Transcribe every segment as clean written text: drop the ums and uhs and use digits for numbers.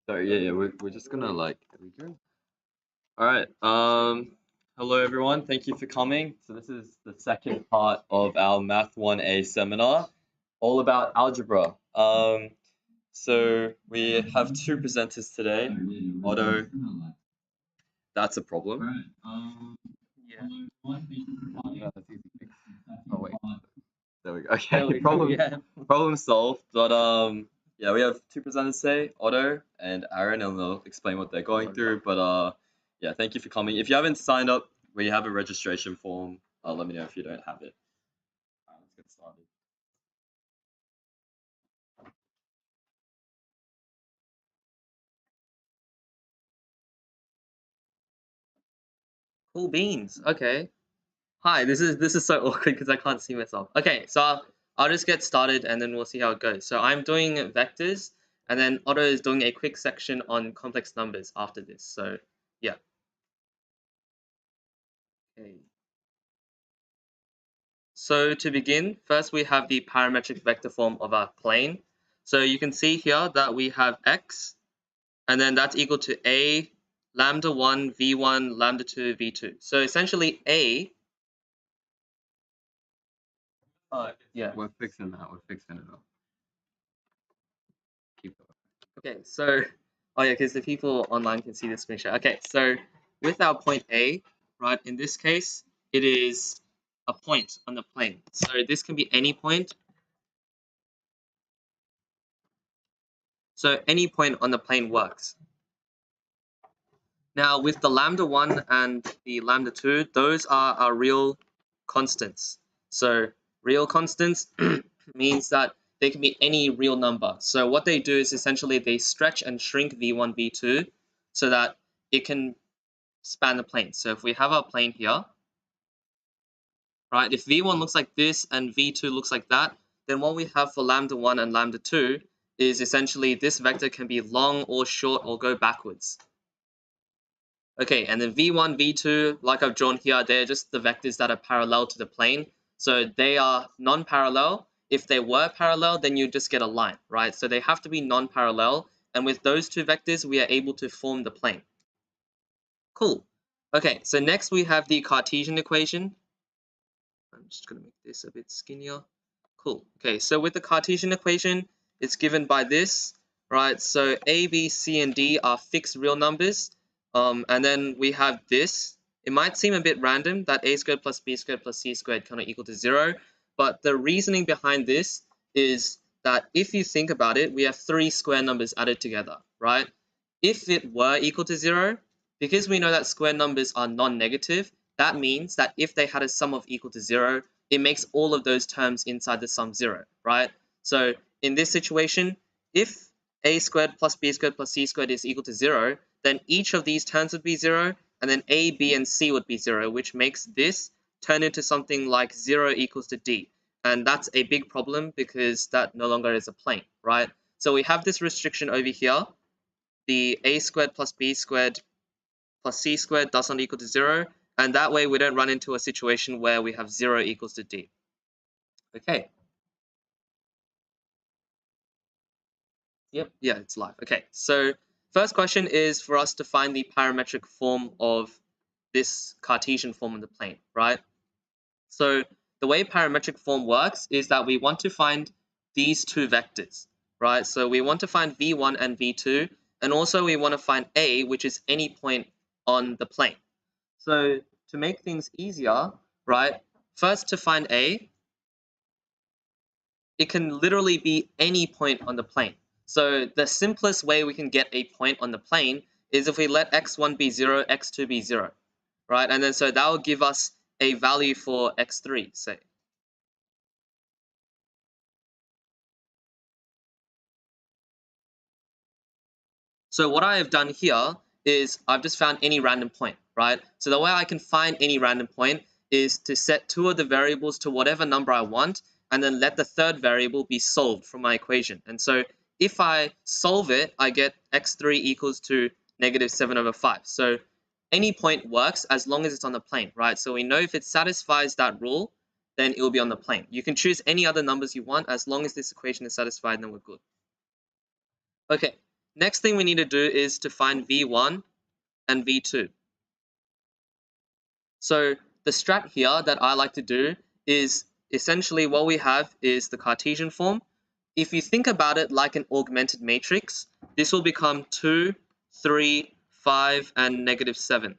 So yeah, we're just gonna like. Are we good? All right. Hello everyone. Thank you for coming. So this is the second part of our Math 1A seminar, all about algebra. So we have two presenters today. Otto, that's a problem. Yeah. Oh wait. There we go. Okay. Problem solved. But yeah, we have two presenters today, Otto and Aaron, and they'll explain what they're going through. But yeah, thank you for coming. If you haven't signed up, we have a registration form. Let me know if you don't have it. All right, let's get started. Cool beans. Okay. Hi. This is so awkward because I can't see myself. Okay, so I'll just get started and then we'll see how it goes. So I'm doing vectors, and then Otto is doing a quick section on complex numbers after this. So yeah. Okay. So to begin, first we have the parametric vector form of our plane. So you can see here that we have x, and then that's equal to a lambda 1 v1 lambda 2 v2. So essentially a. Yeah. We're fixing that. We're fixing it up. Keep going. Okay, so, oh yeah, because the people online can see this screenshot. Okay, so with our point A, right, in this case, it is a point on the plane. So this can be any point. So any point on the plane works. Now with the lambda 1 and the lambda 2, those are our real constants. So real constants means that they can be any real number. So what they do is essentially they stretch and shrink v1, v2 so that it can span the plane. So if we have our plane here, right, if v1 looks like this and v2 looks like that, then what we have for lambda 1 and lambda 2 is essentially this vector can be long or short or go backwards. Okay, and then v1, v2, like I've drawn here, they're just the vectors that are parallel to the plane. So they are non-parallel. If they were parallel, then you just get a line, right? So they have to be non-parallel. And with those two vectors, we are able to form the plane. Cool. Okay, so next we have the Cartesian equation. I'm just going to make this a bit skinnier. Cool. Okay, so with the Cartesian equation, it's given by this, right? So A, B, C, and D are fixed real numbers. And then we have this. It might seem a bit random that a squared plus b squared plus c squared cannot equal to 0. But the reasoning behind this is that if you think about it, we have three square numbers added together, right? If it were equal to 0, because we know that square numbers are non-negative, that means that if they had a sum of equal to 0, it makes all of those terms inside the sum 0, right? So in this situation, if a squared plus b squared plus c squared is equal to 0, then each of these terms would be 0, and then a, b, and c would be 0, which makes this turn into something like 0 equals to d. And that's a big problem because that no longer is a plane, right? So we have this restriction over here. The a squared plus b squared plus c squared does not equal to 0, and that way we don't run into a situation where we have 0 equals to d. Okay. Yep, yeah, it's live. Okay, so first question is for us to find the parametric form of this Cartesian form of the plane, right? So the way parametric form works is that we want to find these two vectors, right? So we want to find v1 and v2, and also we want to find a, which is any point on the plane. So to make things easier, right, first to find a, it can literally be any point on the plane. So the simplest way we can get a point on the plane is if we let x1 be 0, x2 be 0, right? And then so that will give us a value for x3, say. So what I have done here is I've just found any random point, right? So the way I can find any random point is to set two of the variables to whatever number I want, and then let the third variable be solved from my equation. And so if I solve it, I get x3 equals to negative 7 over 5. So any point works as long as it's on the plane, right? So we know if it satisfies that rule, then it will be on the plane. You can choose any other numbers you want as long as this equation is satisfied, then we're good. Okay, next thing we need to do is to find V1 and V2. So the strat here that I like to do is essentially what we have is the Cartesian form. If you think about it like an augmented matrix, this will become 2, 3, 5, and -7.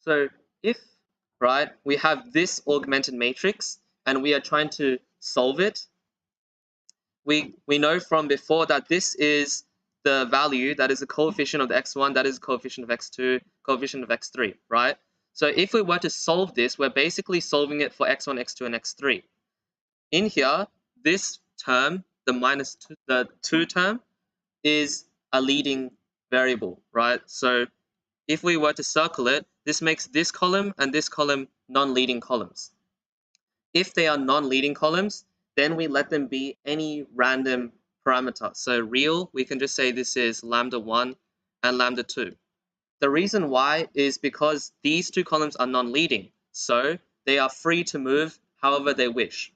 So if, right, we have this augmented matrix and we are trying to solve it, we know from before that this is the value that is the coefficient of the x1, that is the coefficient of x2, coefficient of x3, right? So if we were to solve this, we're basically solving it for x1, x2, and x3. In here, this term, the 2 term, is a leading variable, right? So if we were to circle it, this makes this column and this column non-leading columns. If they are non-leading columns, then we let them be any random parameter. So real, we can just say this is lambda1 and lambda2. The reason why is because these two columns are non-leading, so they are free to move however they wish.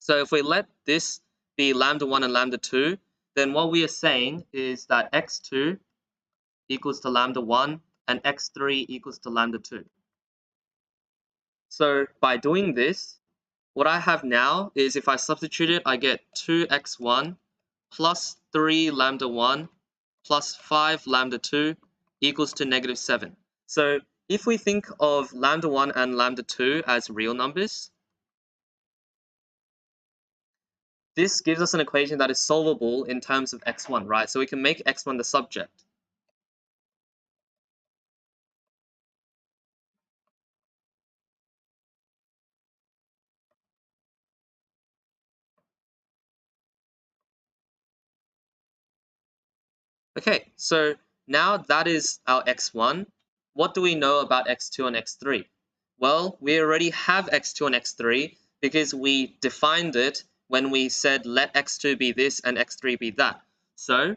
So if we let this be lambda1 and lambda2, then what we are saying is that x2 equals to lambda1 and x3 equals to lambda2. So by doing this, what I have now is if I substitute it, I get 2x1 plus 3 lambda1 plus 5 lambda2 equals to -7. So if we think of lambda1 and lambda2 as real numbers, this gives us an equation that is solvable in terms of x1, right? So we can make x1 the subject. Okay, so now that is our x1. What do we know about x2 and x3? Well, we already have x2 and x3 because we defined it when we said let x2 be this and x3 be that. So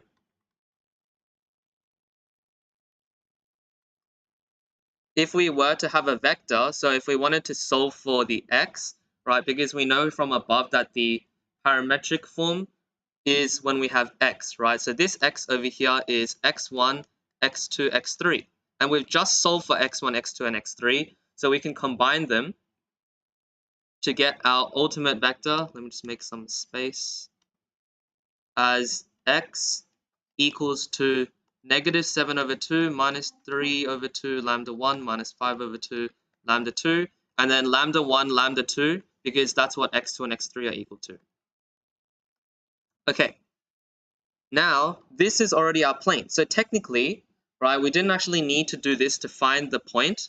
if we were to have a vector, so if we wanted to solve for the x, right, because we know from above that the parametric form is when we have x, right? So this x over here is x1, x2, x3. And we've just solved for x1, x2, and x3, so we can combine them to get our ultimate vector. Let me just make some space. As x equals to -7/2 minus 3/2 lambda1 minus 5/2 lambda2, and then lambda1, lambda2, because that's what x2 and x3 are equal to. Okay, now this is already our plane. So technically, right, we didn't actually need to do this to find the point.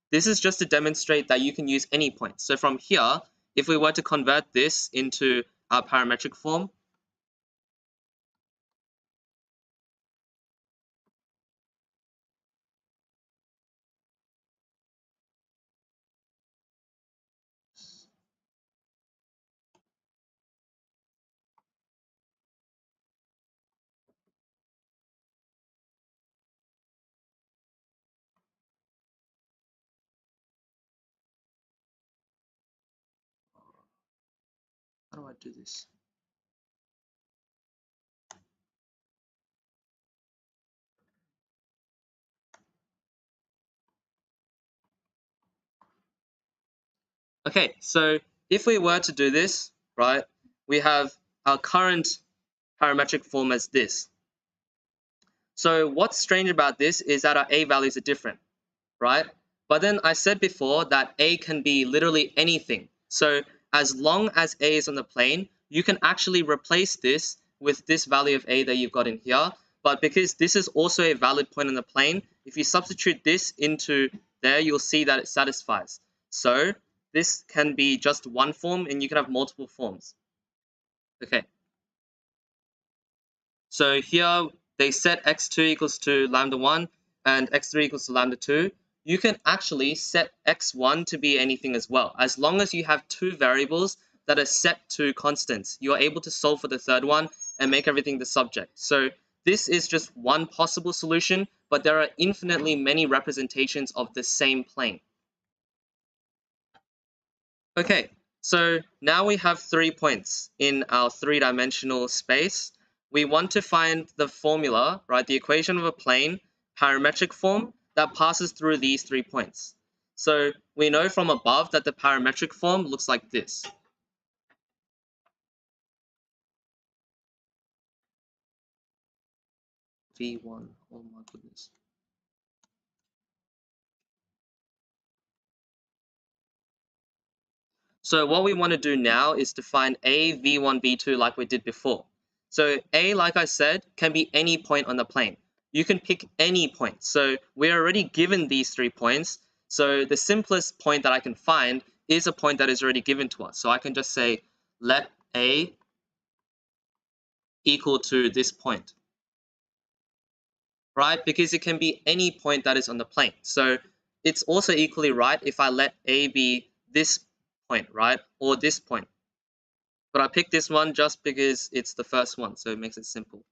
This is just to demonstrate that you can use any point. So from here, if we were to convert this into our parametric form, how do I do this? Okay, so if we were to do this, right, we have our current parametric form as this. So what's strange about this is that our a values are different, right? But then I said before that a can be literally anything. So as long as a is on the plane, you can actually replace this with this value of a that you've got in here. But because this is also a valid point on the plane, if you substitute this into there, you'll see that it satisfies. So this can be just one form and you can have multiple forms. Okay. So here they set x2 equals to lambda1 and x3 equals to lambda2. You can actually set x1 to be anything as well. As long as you have two variables that are set to constants, you are able to solve for the third one and make everything the subject. So this is just one possible solution, but there are infinitely many representations of the same plane. Okay, So now we have 3 points in our three-dimensional space. We want to find the formula, right, the equation of a plane, parametric form, that passes through these 3 points. So we know from above that the parametric form looks like this. V1, oh my goodness. So what we want to do now is to find A, V1, V2 like we did before. So A, like I said, can be any point on the plane. You can pick any point. So we're already given these 3 points. So the simplest point that I can find is a point that is already given to us. So I can just say, let A equal to this point, right? Because it can be any point that is on the plane. So it's also equally right if I let A be this point, right? Or this point. But I picked this one just because it's the first one, so it makes it simple.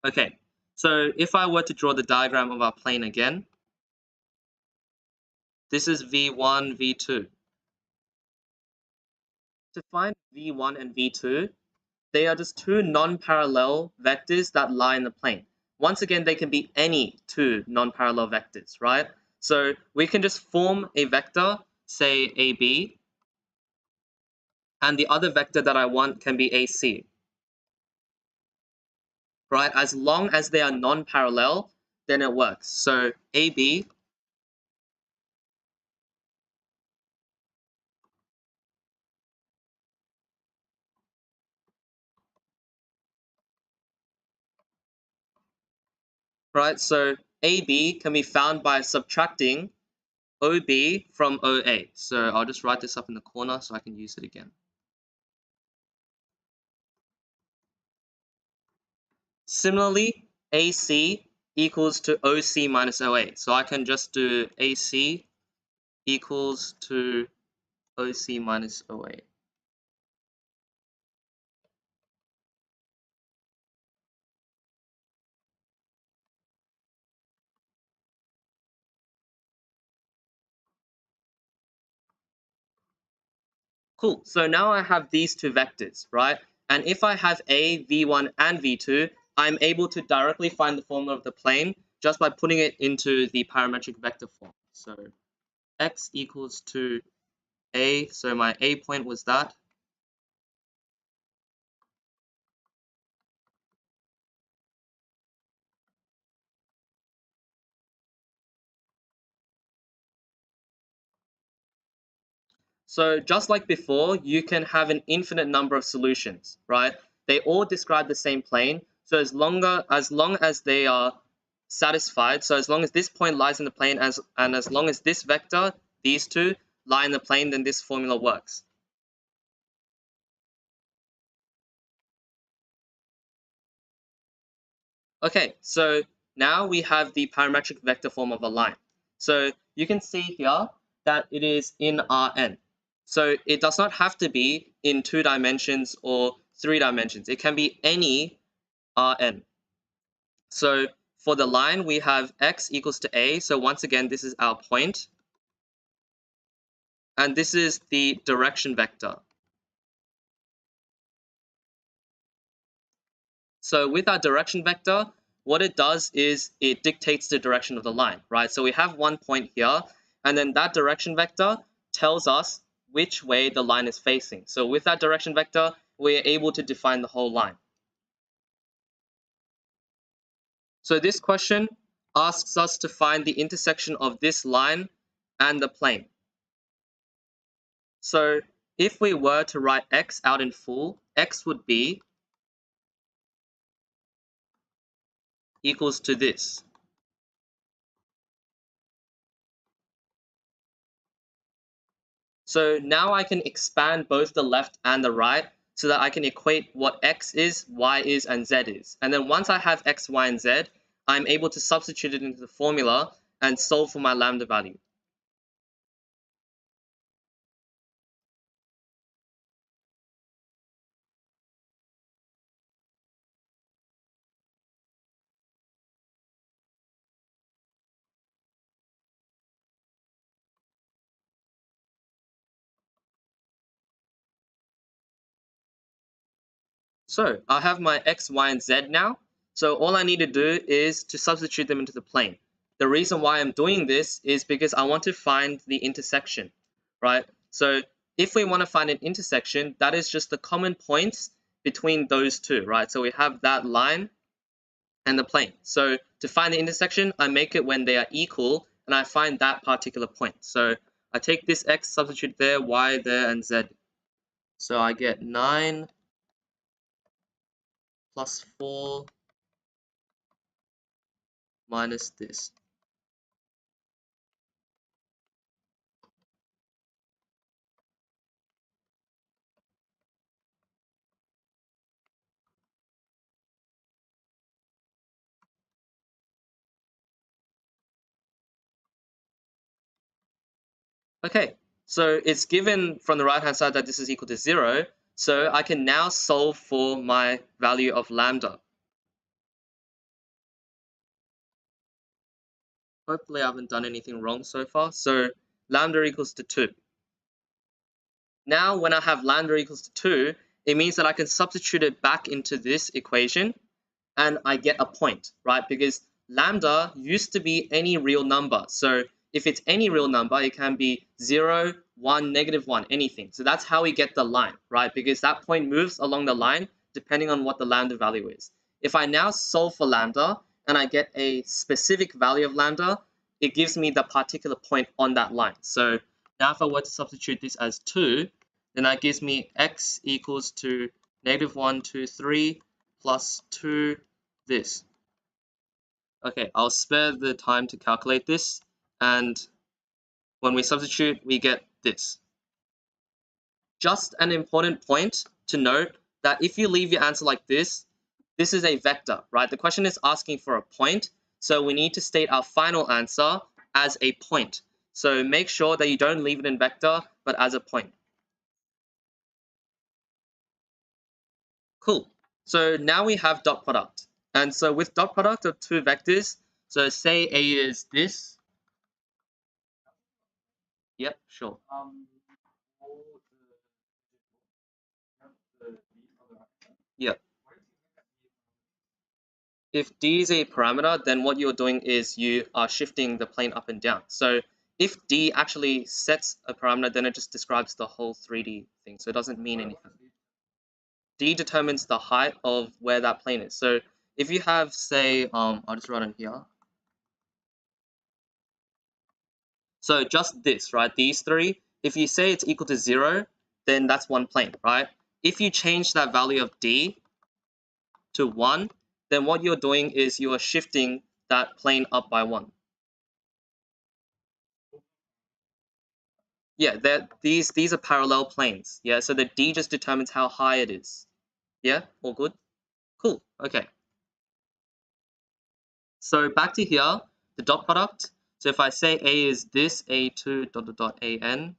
Okay, so if I were to draw the diagram of our plane again, this is V1, V2. To find V1 and V2, they are just two non-parallel vectors that lie in the plane. Once again, they can be any two non-parallel vectors, right? So we can just form a vector, say AB, and the other vector that I want can be AC. Right? As long as they are non-parallel, then it works. So AB right? So AB can be found by subtracting OB from OA. So I'll just write this up in the corner so I can use it again. Similarly, AC equals to OC minus OA. So I can just do AC equals to OC minus OA. Cool. So now I have these two vectors, right? And if I have A, V1, and V2, I'm able to directly find the formula of the plane just by putting it into the parametric vector form. So x equals to A, so my A point was that. So just like before, you can have an infinite number of solutions, right? They all describe the same plane. So as long as they are satisfied, so as long as this point lies in the plane and as long as this vector, these two, lie in the plane, then this formula works. Okay, so now we have the parametric vector form of a line. So you can see here that it is in Rn. So it does not have to be in 2 dimensions or 3 dimensions. It can be any Rn. So for the line, we have x equals to a. So once again, this is our point. And this is the direction vector. So with our direction vector, what it does is it dictates the direction of the line, right? So we have one point here, and then that direction vector tells us which way the line is facing. So with that direction vector, we're able to define the whole line. So this question asks us to find the intersection of this line and the plane. So if we were to write x out in full, x would be equals to this. So now I can expand both the left and the right so that I can equate what x is, y is, and z is. And then once I have x, y, and z, I'm able to substitute it into the formula and solve for my lambda value. So I have my x, y, and z now. So all I need to do is to substitute them into the plane. The reason why I'm doing this is because I want to find the intersection, right? So if we want to find an intersection, that is just the common points between those two, right? So we have that line and the plane. So to find the intersection, I make it when they are equal, and I find that particular point. So I take this x, substitute there, y there, and z. So I get 9 plus 4 minus this. Okay, so it's given from the right hand side that this is equal to 0, so I can now solve for my value of lambda. Hopefully I haven't done anything wrong so far. So lambda equals to 2. Now when I have lambda equals to 2, it means that I can substitute it back into this equation and I get a point, right? Because lambda used to be any real number. So if it's any real number, it can be 0, 1, -1, anything. So that's how we get the line, right? Because that point moves along the line depending on what the lambda value is. If I now solve for lambda and I get a specific value of lambda, it gives me the particular point on that line. So now if I were to substitute this as 2, then that gives me x equals to -1, 2, 3 plus 2 this. Okay, I'll spare the time to calculate this, and when we substitute, we get this. Just an important point to note that if you leave your answer like this is a vector, right? The question is asking for a point, so we need to state our final answer as a point. So make sure that you don't leave it in vector, but as a point. Cool. So now we have dot product. And so with dot product of two vectors, so say A is this. Yep, sure. Yeah. If D is a parameter, then what you're doing is you are shifting the plane up and down. So if D actually sets a parameter, then it just describes the whole 3D thing. So it doesn't mean anything. D determines the height of where that plane is. So if you have, say, I'll just write on here. So just this, right? These three, if you say it's equal to 0, then that's one plane, right? If you change that value of D to 1, then what you're doing is you are shifting that plane up by 1. Yeah, these are parallel planes. Yeah, so the D just determines how high it is. Yeah, all good? Cool, okay. So back to here, the dot product. So if I say A is this, A2 ... AN,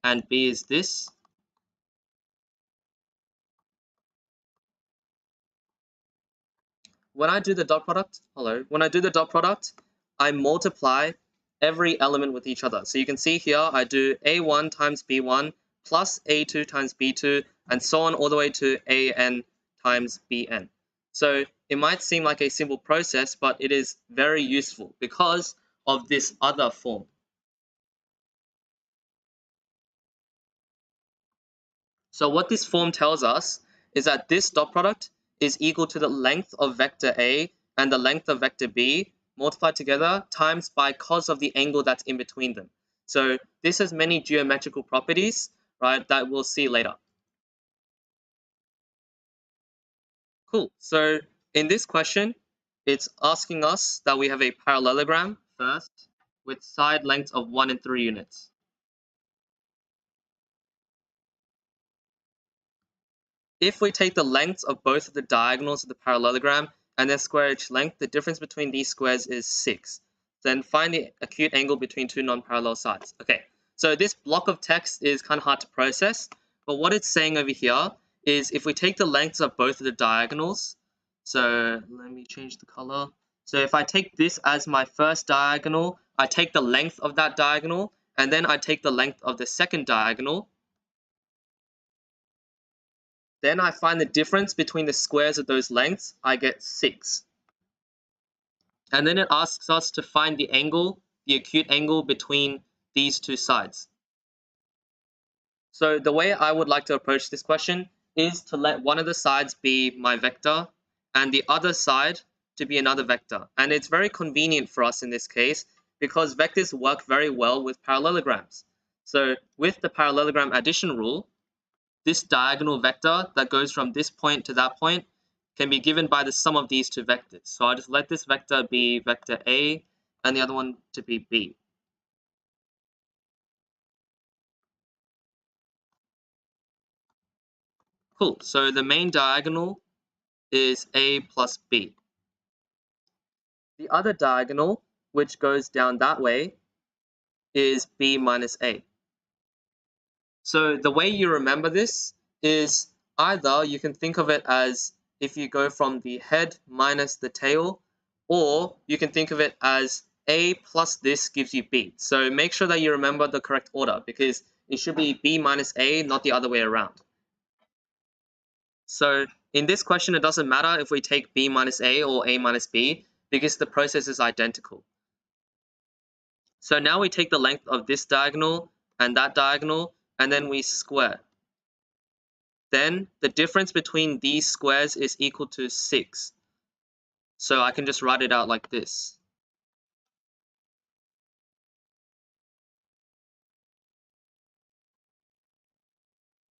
and B is this, when I do the dot product, when I do the dot product, I multiply every element with each other. So you can see here, I do A1 times B1 plus A2 times B2, and so on all the way to AN times BN. So it might seem like a simple process, but it is very useful because of this other form. So what this form tells us is that this dot product is equal to the length of vector A and the length of vector B multiplied together times by cos of the angle that's in between them. So this has many geometrical properties, right, that we'll see later. Cool. So in this question, it's asking us that we have a parallelogram first with side lengths of 1 and 3 units. If we take the lengths of both of the diagonals of the parallelogram and then square each length, the difference between these squares is 6. Then find the acute angle between two non-parallel sides. Okay, so this block of text is kind of hard to process, but what it's saying over here is if we take the lengths of both of the diagonals, so let me change the color. So if I take this as my first diagonal, I take the length of that diagonal, and then I take the length of the second diagonal, Then I find the difference between the squares of those lengths. I get 6. And then it asks us to find the angle, the acute angle between these two sides. So the way I would like to approach this question is to let one of the sides be my vector and the other side to be another vector. And it's very convenient for us in this case because vectors work very well with parallelograms. So with the parallelogram addition rule, this diagonal vector that goes from this point to that point can be given by the sum of these two vectors. So I'll just let this vector be vector A and the other one to be B. Cool. So the main diagonal is A plus B. The other diagonal, which goes down that way, is B minus A. So the way you remember this is either you can think of it as if you go from the head minus the tail, or you can think of it as A plus this gives you B. So make sure that you remember the correct order because it should be B minus A, not the other way around. So in this question, it doesn't matter if we take B minus A or A minus B because the process is identical. So now we take the length of this diagonal and that diagonal, and then we square. Then the difference between these squares is equal to 6. So I can just write it out like this.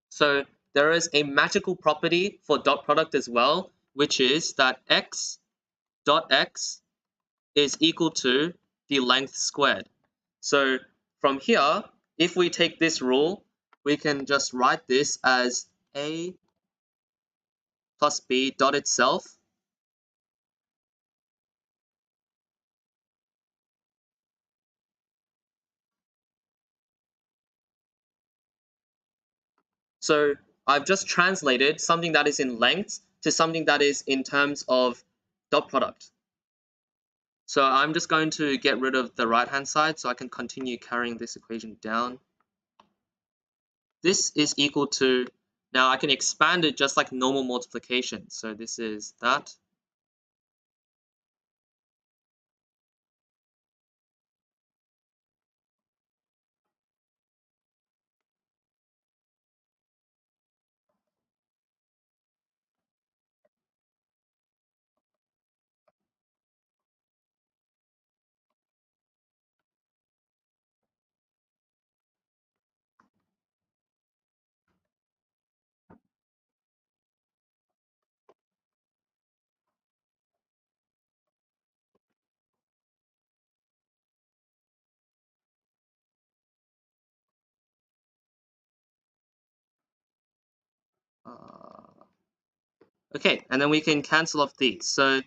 So there is a magical property for dot product as well, which is that x dot x is equal to the length squared. So from here, if we take this rule, we can just write this as A plus B dot itself So I've just translated something that is in length to something that is in terms of dot product. So I'm just going to get rid of the right-hand side so I can continue carrying this equation down. This is equal to, now I can expand it just like normal multiplication. So this is that. Okay, and then we can cancel off these. So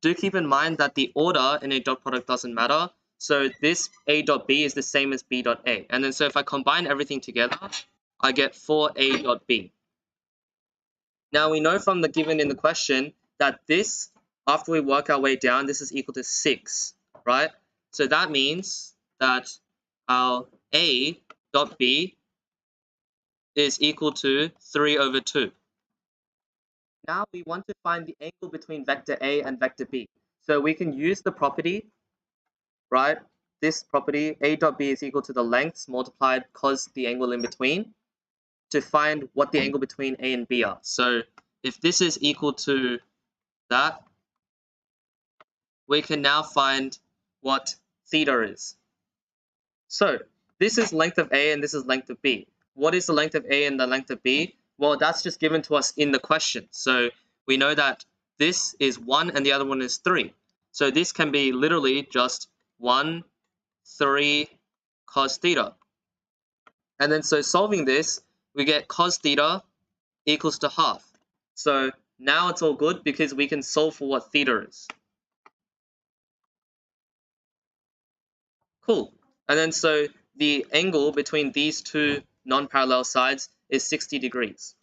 do keep in mind that the order in a dot product doesn't matter. So this A dot B is the same as B dot A. And then so if I combine everything together, I get 4A dot B. Now we know from the given in the question that this, after we work our way down, this is equal to 6, right? So that means that our A dot B is equal to 3 over 2. Now we want to find the angle between vector A and vector B. So we can use the property, right? This property, A dot B is equal to the lengths multiplied cos the angle in between, to find what the angle between A and B are. So if this is equal to that, we can now find what theta is. So this is length of A and this is length of B. What is the length of A and the length of B? Well, that's just given to us in the question. So we know that this is 1 and the other one is 3. So this can be literally just 1, 3 cos theta. And then so solving this, we get cos theta equals to half. So now it's all good because we can solve for what theta is. Cool. And then so the angle between these two non-parallel sides is 60 degrees.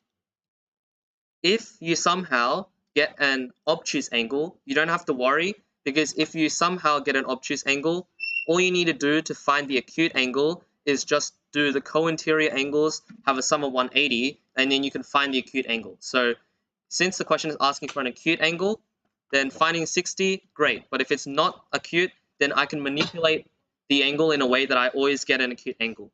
If you somehow get an obtuse angle, you don't have to worry because if you somehow get an obtuse angle, all you need to do to find the acute angle is just do the co-interior angles, have a sum of 180, and then you can find the acute angle. So since the question is asking for an acute angle, then finding 60, great. But if it's not acute, then I can manipulate the angle in a way that I always get an acute angle.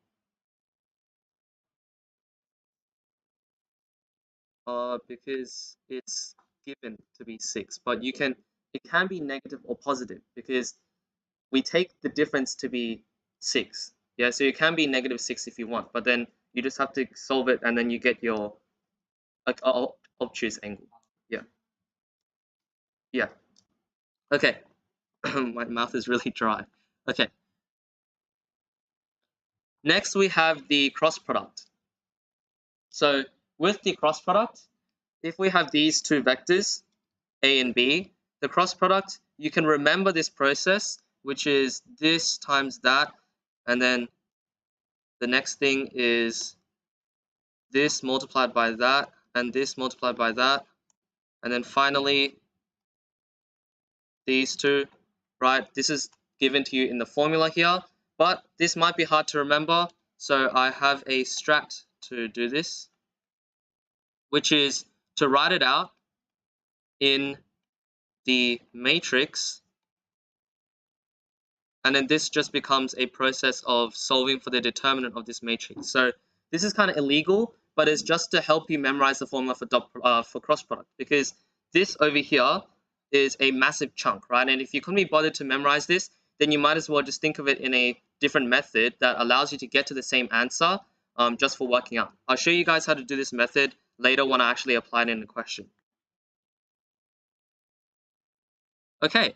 Because it's given to be 6, but it can be negative or positive because we take the difference to be 6. Yeah, so it can be negative 6 if you want, but then you just have to solve it and then you get your obtuse angle. Yeah. Yeah. Okay. My mouth is really dry. Okay. Next we have the cross product. So with the cross product, if we have these two vectors, A and B, the cross product, you can remember this process, which is this times that, and then the next thing is this multiplied by that, and this multiplied by that, and then finally these two, right? This is given to you in the formula here, but this might be hard to remember, so I have a strat to do this, which is to write it out in the matrix, and then this just becomes a process of solving for the determinant of this matrix. So this is kind of illegal, but it's just to help you memorize the formula for cross product, because this over here is a massive chunk, right? And if you couldn't be bothered to memorize this, then you might as well just think of it in a different method that allows you to get to the same answer just for working out. I'll show you guys how to do this method later when I actually apply it in a question. Okay,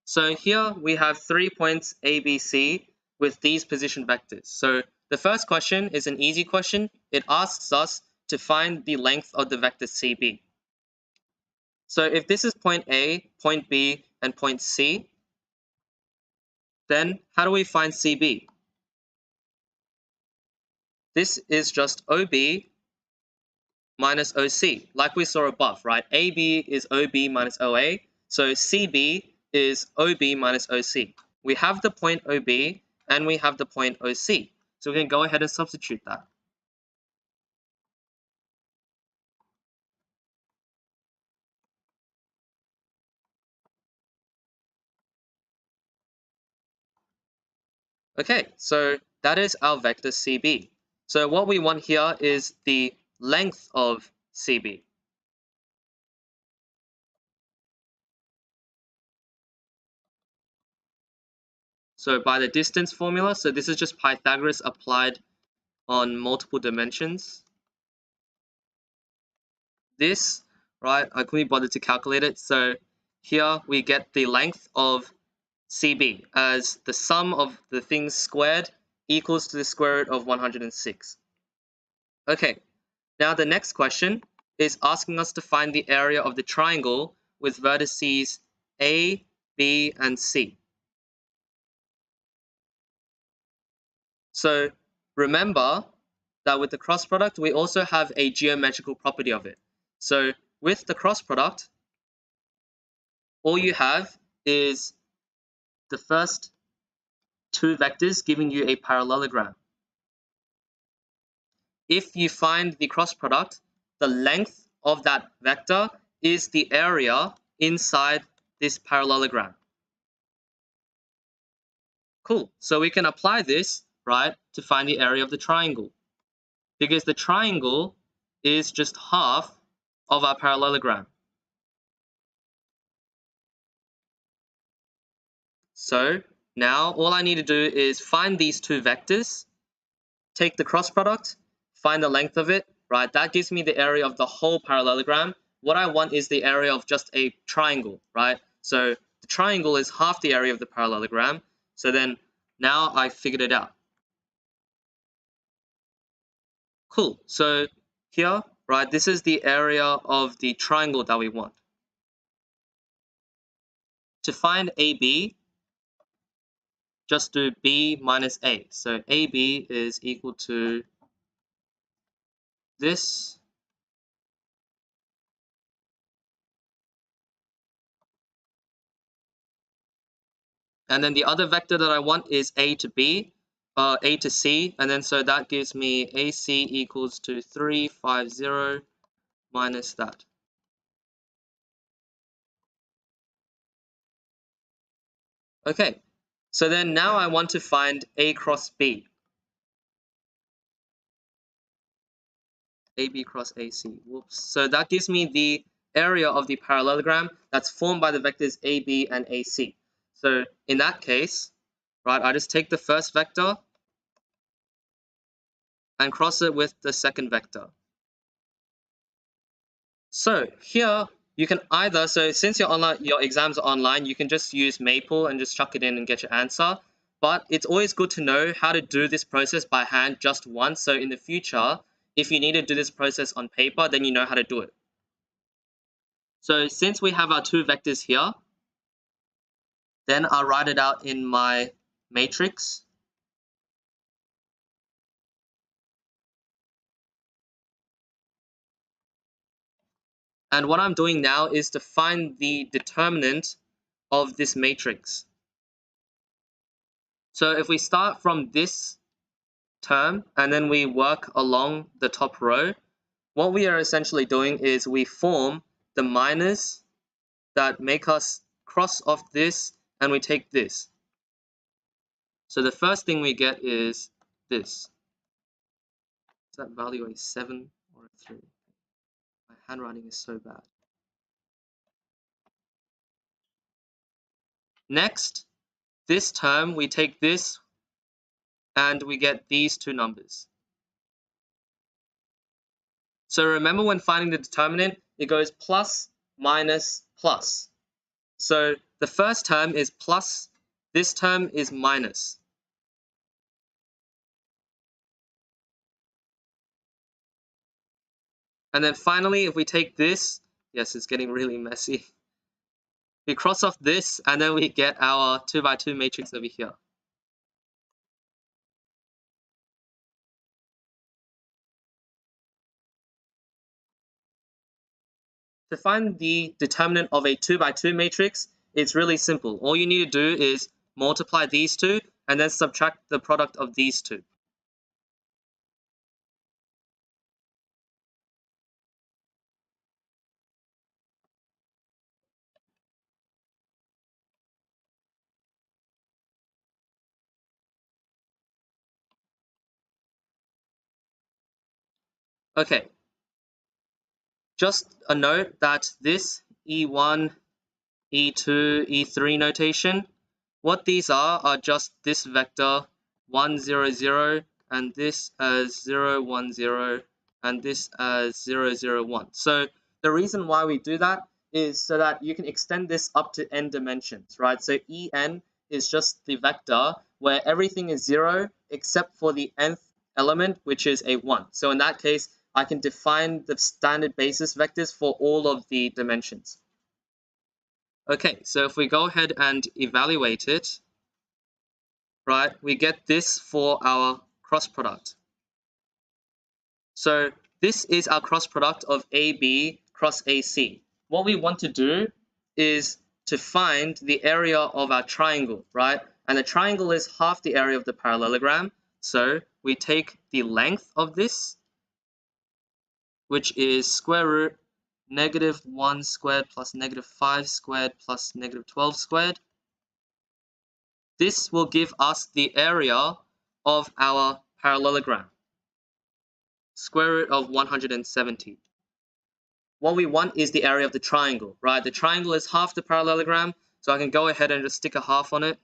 so here we have 3 points A, B, C with these position vectors. So the first question is an easy question. It asks us to find the length of the vector CB. So if this is point A, point B, and point C, then how do we find CB? This is just OB minus OC, like we saw above, right? AB is OB minus OA, so CB is OB minus OC. We have the point OB and we have the point OC, so we can go ahead and substitute that. Okay, so that is our vector CB. So what we want here is the length of CB. So by the distance formula, so this is just Pythagoras applied on multiple dimensions. This, right, I couldn't be bothered to calculate it, so here we get the length of CB as the sum of the things squared equals to the square root of 106. Okay, now the next question is asking us to find the area of the triangle with vertices A, B, and C. So remember that with the cross product, we also have a geometrical property of it. So with the cross product, all you have is the first two vectors giving you a parallelogram. If you find the cross product, the length of that vector is the area inside this parallelogram. Cool. So we can apply this, right, to find the area of the triangle, because the triangle is just half of our parallelogram. So now all I need to do is find these two vectors, take the cross product, find the length of it, right? That gives me the area of the whole parallelogram. What I want is the area of just a triangle, right? So the triangle is half the area of the parallelogram. So then now I figured it out. Cool. So here, right, this is the area of the triangle that we want. To find AB, just do B minus A. So AB is equal to this. And then the other vector that I want is A to B. A to C, and then so that gives me AC equals to 350 minus that. Okay, so then now I want to find A cross B. AB cross AC. Whoops. So that gives me the area of the parallelogram that's formed by the vectors AB and AC. So in that case, right, I just take the first vector and cross it with the second vector. So here you can either, so since your exams are online, you can just use Maple and just chuck it in and get your answer. But it's always good to know how to do this process by hand just once. So in the future, if you need to do this process on paper, then you know how to do it. So since we have our two vectors here, then I'll write it out in my matrix. And what I'm doing now is to find the determinant of this matrix. So if we start from this term and then we work along the top row, what we are essentially doing is we form the minors that make us cross off this and we take this. So the first thing we get is this. Is that value a 7 or a 3? My handwriting is so bad. Next, this term, we take this and we get these two numbers. So remember when finding the determinant, it goes plus, minus, plus. So the first term is plus, this term is minus. And then finally, if we take this, yes, it's getting really messy. We cross off this, and then we get our 2 by 2 matrix over here. To find the determinant of a 2 by 2 matrix, it's really simple. All you need to do is multiply these two, and then subtract the product of these two. Okay. Just a note that this E1, E2, E3 notation, what these are just this vector 1, 0, 0, and this as 0, 1, 0, and this as 0, 0, 1. So the reason why we do that is so that you can extend this up to n dimensions, right? So En is just the vector where everything is 0 except for the nth element, which is a 1. So in that case, I can define the standard basis vectors for all of the dimensions. Okay, so if we go ahead and evaluate it, right, we get this for our cross product. So this is our cross product of AB cross AC. What we want to do is to find the area of our triangle, right? And the triangle is half the area of the parallelogram. So we take the length of this, which is square root -1 squared plus -5 squared plus -12 squared. This will give us the area of our parallelogram, square root of 170. What we want is the area of the triangle, right? The triangle is half the parallelogram, so I can go ahead and just stick a half on it,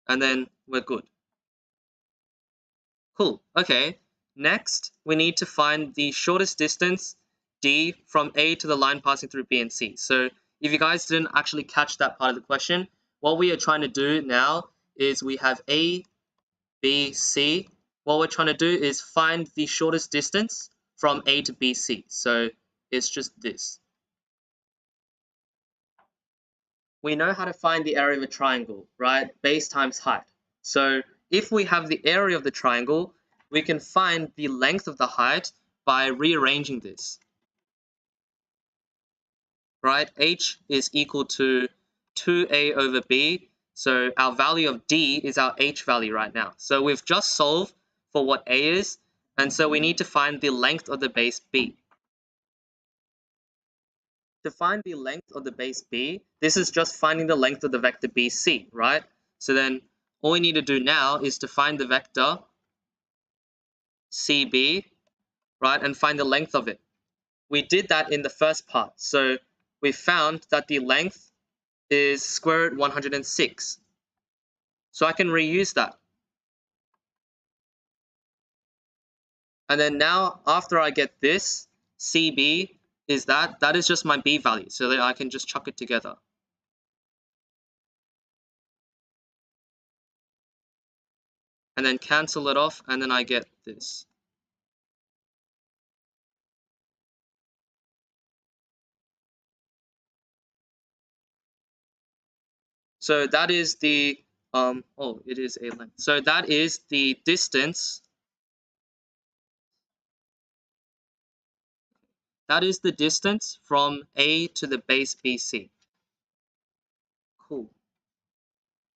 and then we're good. Cool, okay. Next, we need to find the shortest distance, D, from A to the line passing through B and C. So if you guys didn't actually catch that part of the question, what we are trying to do now is we have A, B, C. What we're trying to do is find the shortest distance from A to B, C. So it's just this. We know how to find the area of a triangle, right? Base times height. So if we have the area of the triangle, we can find the length of the height by rearranging this. Right? H is equal to 2A over B. So our value of D is our H value right now. So we've just solved for what A is, and so we need to find the length of the base B. To find the length of the base B, this is just finding the length of the vector BC, right? So then all we need to do now is to find the vector CB, right, and find the length of it. We did that in the first part. So we found that the length is square root 106. So I can reuse that. And then now, after I get this, CB is that is just my B value. So that I can just chuck it together. And then cancel it off, and then I get this. So that is the, it is a length. So that is the distance. That is the distance from A to the base BC. Cool.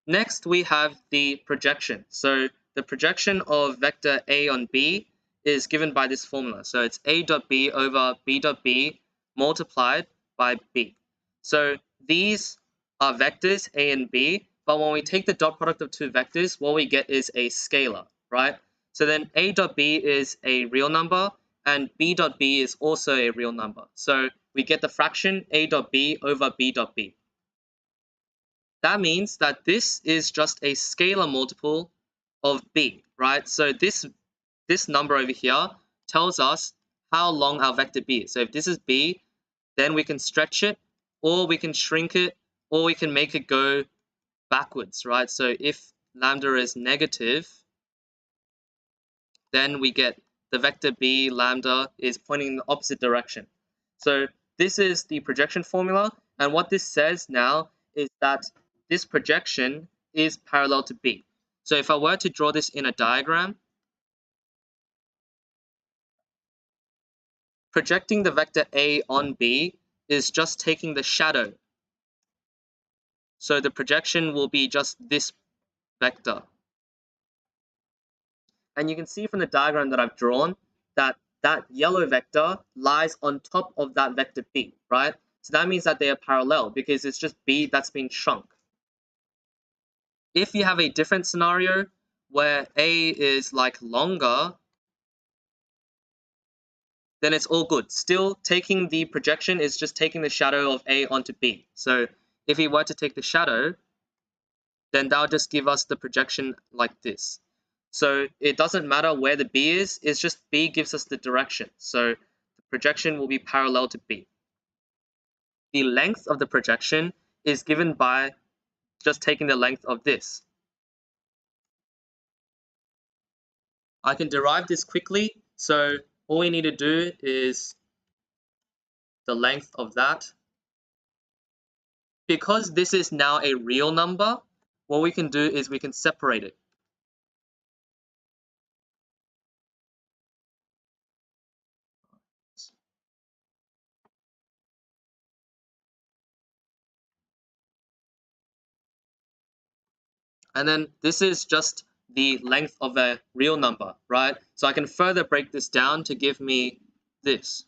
Next, we have the projection. So the projection of vector A on B is given by this formula. So it's A dot B over B dot B multiplied by B. So these are vectors A and B, but when we take the dot product of two vectors, what we get is a scalar, right? So then A dot B is a real number, and B dot B is also a real number. So we get the fraction A dot B over B dot B. That means that this is just a scalar multiple of B, right? So this number over here tells us how long our vector B is. So if this is B, then we can stretch it, or we can shrink it, or we can make it go backwards, right? So if lambda is negative, then we get the vector B lambda is pointing in the opposite direction. So this is the projection formula, and what this says now is that this projection is parallel to B. So if I were to draw this in a diagram, projecting the vector A on B is just taking the shadow. So the projection will be just this vector. And you can see from the diagram that I've drawn that that yellow vector lies on top of that vector B, right? So that means that they are parallel because it's just B that's been shrunk. If you have a different scenario where A is like longer, then it's all good. Still, taking the projection is just taking the shadow of A onto B. So if we were to take the shadow, then that'll just give us the projection like this. So it doesn't matter where the B is, it's just B gives us the direction. So the projection will be parallel to B. The length of the projection is given by just taking the length of this. I can derive this quickly, so all we need to do is the length of that. Because this is now a real number, what we can do is we can separate it. And then this is just the length of a real number, right? So I can further break this down to give me this.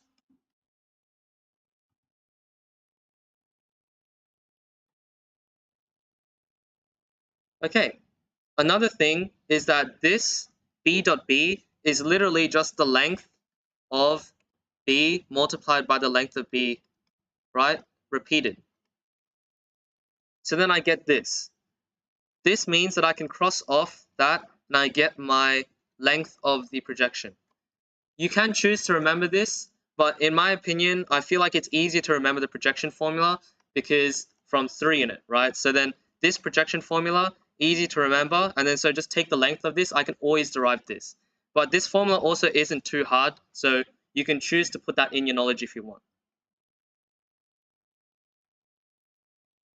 Okay, another thing is that this B dot B is literally just the length of B multiplied by the length of B, right? Repeated. So then I get this. This means that I can cross off that and I get my length of the projection. You can choose to remember this, but in my opinion, I feel like it's easier to remember the projection formula because from 3 in it, right? So then this projection formula, easy to remember, and then so just take the length of this, I can always derive this. But this formula also isn't too hard, so you can choose to put that in your knowledge if you want.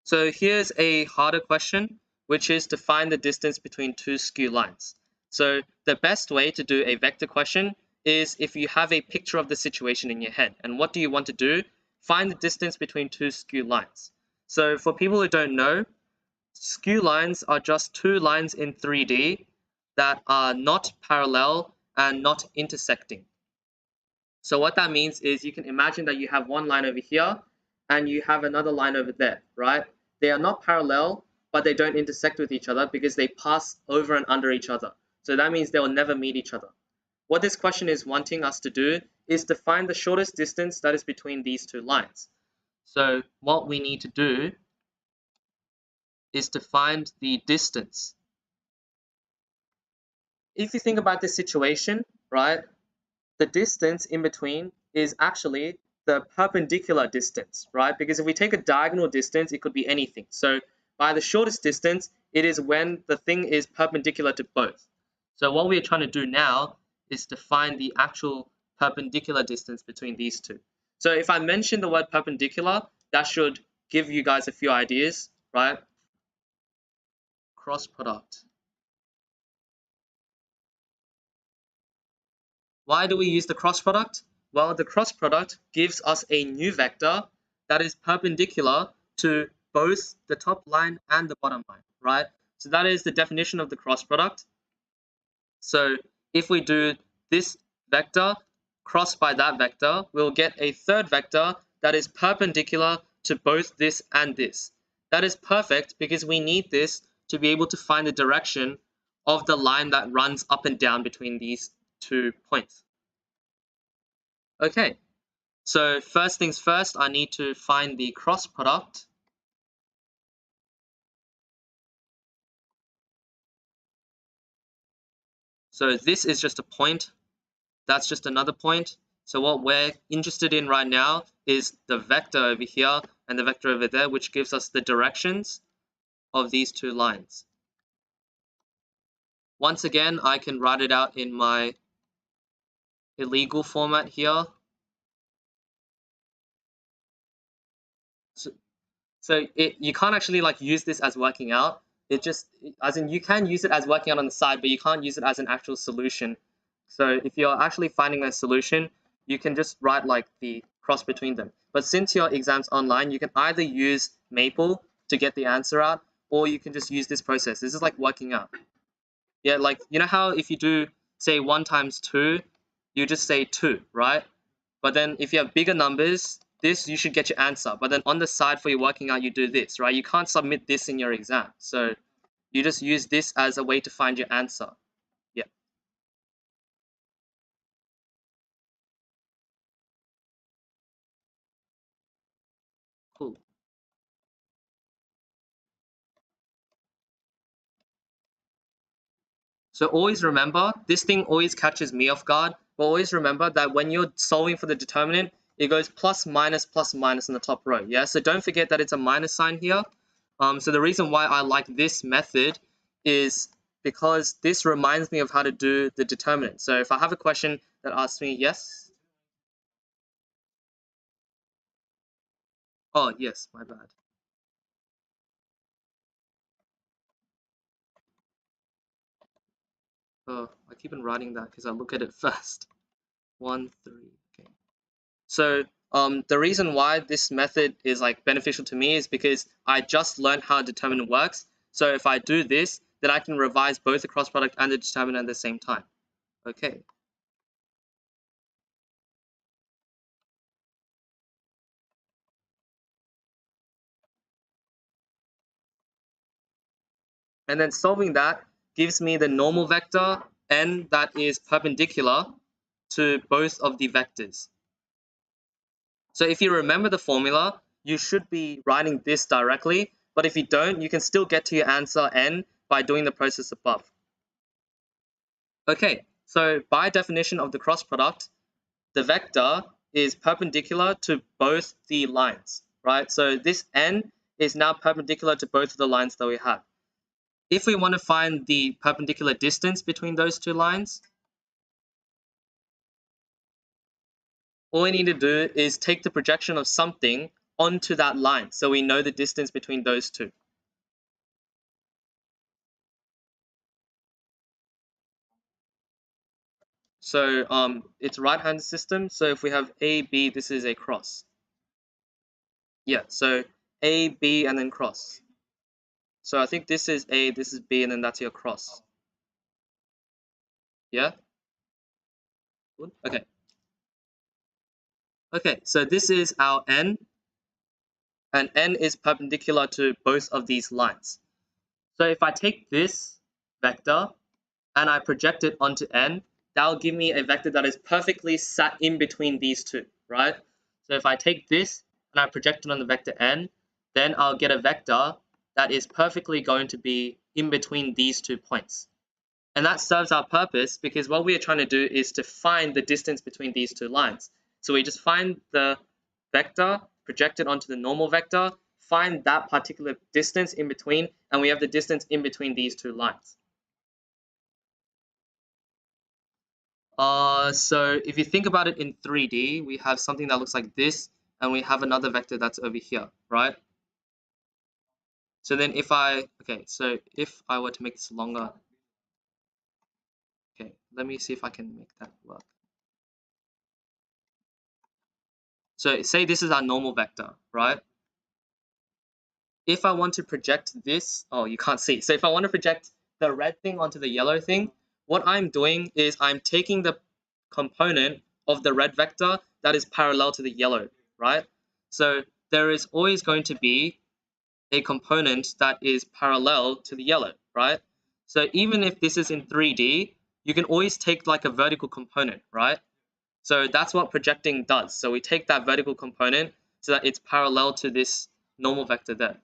So here's a harder question, which is to find the distance between two skew lines. So the best way to do a vector question is if you have a picture of the situation in your head. And what do you want to do? Find the distance between two skew lines. So for people who don't know, skew lines are just two lines in 3D that are not parallel and not intersecting. So what that means is you can imagine that you have one line over here and you have another line over there, right? They are not parallel, but they don't intersect with each other because they pass over and under each other. So that means they will never meet each other. What this question is wanting us to do is to find the shortest distance that is between these two lines. So what we need to do is to find the distance. If you think about this situation, right, the distance in between is actually the perpendicular distance, right? Because if we take a diagonal distance, it could be anything. So by the shortest distance, it is when the thing is perpendicular to both. So what we are trying to do now is to find the actual perpendicular distance between these two. So if I mention the word perpendicular, that should give you guys a few ideas, right? Cross product. Why do we use the cross product? Well, the cross product gives us a new vector that is perpendicular to both the top line and the bottom line, right? So that is the definition of the cross product. So if we do this vector crossed by that vector, we'll get a third vector that is perpendicular to both this and this. That is perfect because we need this to be able to find the direction of the line that runs up and down between these 2 points. Okay, so first things first, I need to find the cross product. So this is just a point, that's just another point. So what we're interested in right now is the vector over here and the vector over there, which gives us the directions of these two lines. Once again, I can write it out in my illegal format here. So you can't actually like use this as working out. It just, as in you can use it as working out on the side, but you can't use it as an actual solution. So if you're actually finding a solution, you can just write like the cross between them. But since your exam's online, you can either use Maple to get the answer out, or you can just use this process. This is like working out. Yeah, like, you know how if you do, say, 1 times 2, you just say 2, right? But then if you have bigger numbers, this, you should get your answer. But then on the side for your working out, you do this, right? You can't submit this in your exam. So you just use this as a way to find your answer. Yeah. Cool. So always remember, this thing always catches me off guard, but always remember that when you're solving for the determinant, it goes plus minus in the top row, yeah? So don't forget that it's a minus sign here. So the reason why I like this method is because this reminds me of how to do the determinant. So if I have a question that asks me, yes? Oh, yes, my bad. Oh, I keep on writing that because I look at it first. 1, 3, okay. So the reason why this method is like beneficial to me is because I just learned how determinant works. So if I do this, then I can revise both the cross product and the determinant at the same time. Okay. And then solving that gives me the normal vector n that is perpendicular to both of the vectors. So if you remember the formula, you should be writing this directly, but if you don't, you can still get to your answer n by doing the process above. Okay, so by definition of the cross product, the vector is perpendicular to both the lines, right? So this n is now perpendicular to both of the lines that we have. If we want to find the perpendicular distance between those two lines, all we need to do is take the projection of something onto that line so we know the distance between those two. So it's right-hand system. So if we have A, B, this is a cross. Yeah, so A, B, and then cross. So I think this is A, this is B, and then that's your cross. Yeah? Good? Okay. Okay, so this is our n, and n is perpendicular to both of these lines. So if I take this vector and I project it onto n, that'll give me a vector that is perfectly sat in between these two, right? So if I take this and I project it on the vector n, then I'll get a vector that is perfectly going to be in between these 2 points. And that serves our purpose because what we are trying to do is to find the distance between these 2 lines. So we just find the vector, project it onto the normal vector, find that particular distance in between, and we have the distance in between these 2 lines. So if you think about it in 3D, we have something that looks like this, and we have another vector that's over here, right? So then if I were to make this longer, okay, let me see if I can make that work. So say this is our normal vector, right? If I want to project this, oh, you can't see. So if I want to project the red thing onto the yellow thing, what I'm doing is I'm taking the component of the red vector that is parallel to the yellow, right? So there is always going to be a component that is parallel to the yellow, right? So even if this is in 3D, you can always take like a vertical component, right? So that's what projecting does. So we take that vertical component so that it's parallel to this normal vector there.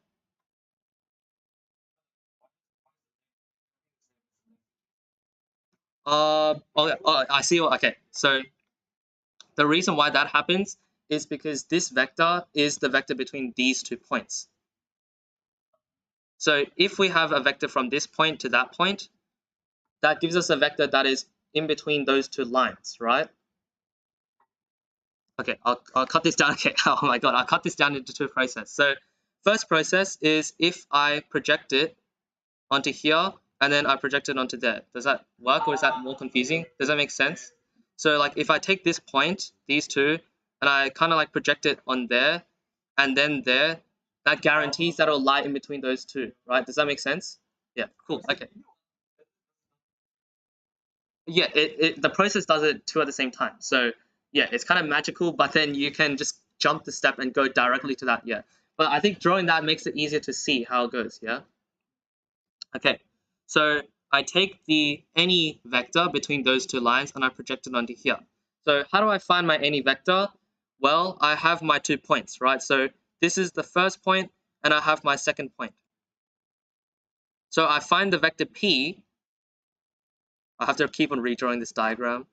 I see. Okay, so the reason why that happens is because this vector is the vector between these 2 points. So if we have a vector from this point to that point, that gives us a vector that is in between those 2 lines, right? Okay, I'll cut this down. Okay, oh my god, I'll cut this down into 2 processes. So first process is if I project it onto here and then I project it onto there. Does that work or is that more confusing? Does that make sense? So like if I take this point, these two, and I kind of like project it on there and then there, that guarantees that it'll lie in between those two, right? Does that make sense? Yeah, cool. Okay. Yeah, the process does it 2 at the same time. So yeah, it's kind of magical, but then you can just jump the step and go directly to that. Yeah, but I think drawing that makes it easier to see how it goes. Yeah. Okay, so I take the any vector between those 2 lines and I project it onto here. So how do I find my any vector? Well, I have my 2 points, right? So this is the first point and I have my second point. So I find the vector P. I have to keep on redrawing this diagram.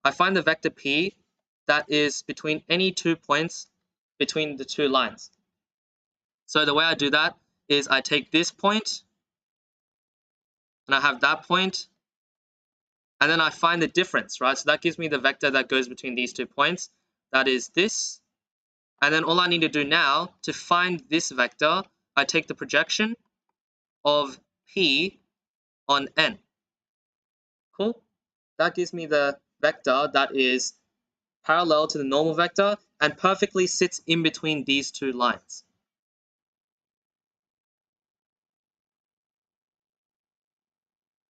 I find the vector P that is between any 2 points between the 2 lines. So the way I do that is I take this point and I have that point, and then I find the difference, right? So that gives me the vector that goes between these 2 points. That is this. And then all I need to do now to find this vector, I take the projection of P on N. Cool? That gives me the vector that is parallel to the normal vector and perfectly sits in between these 2 lines.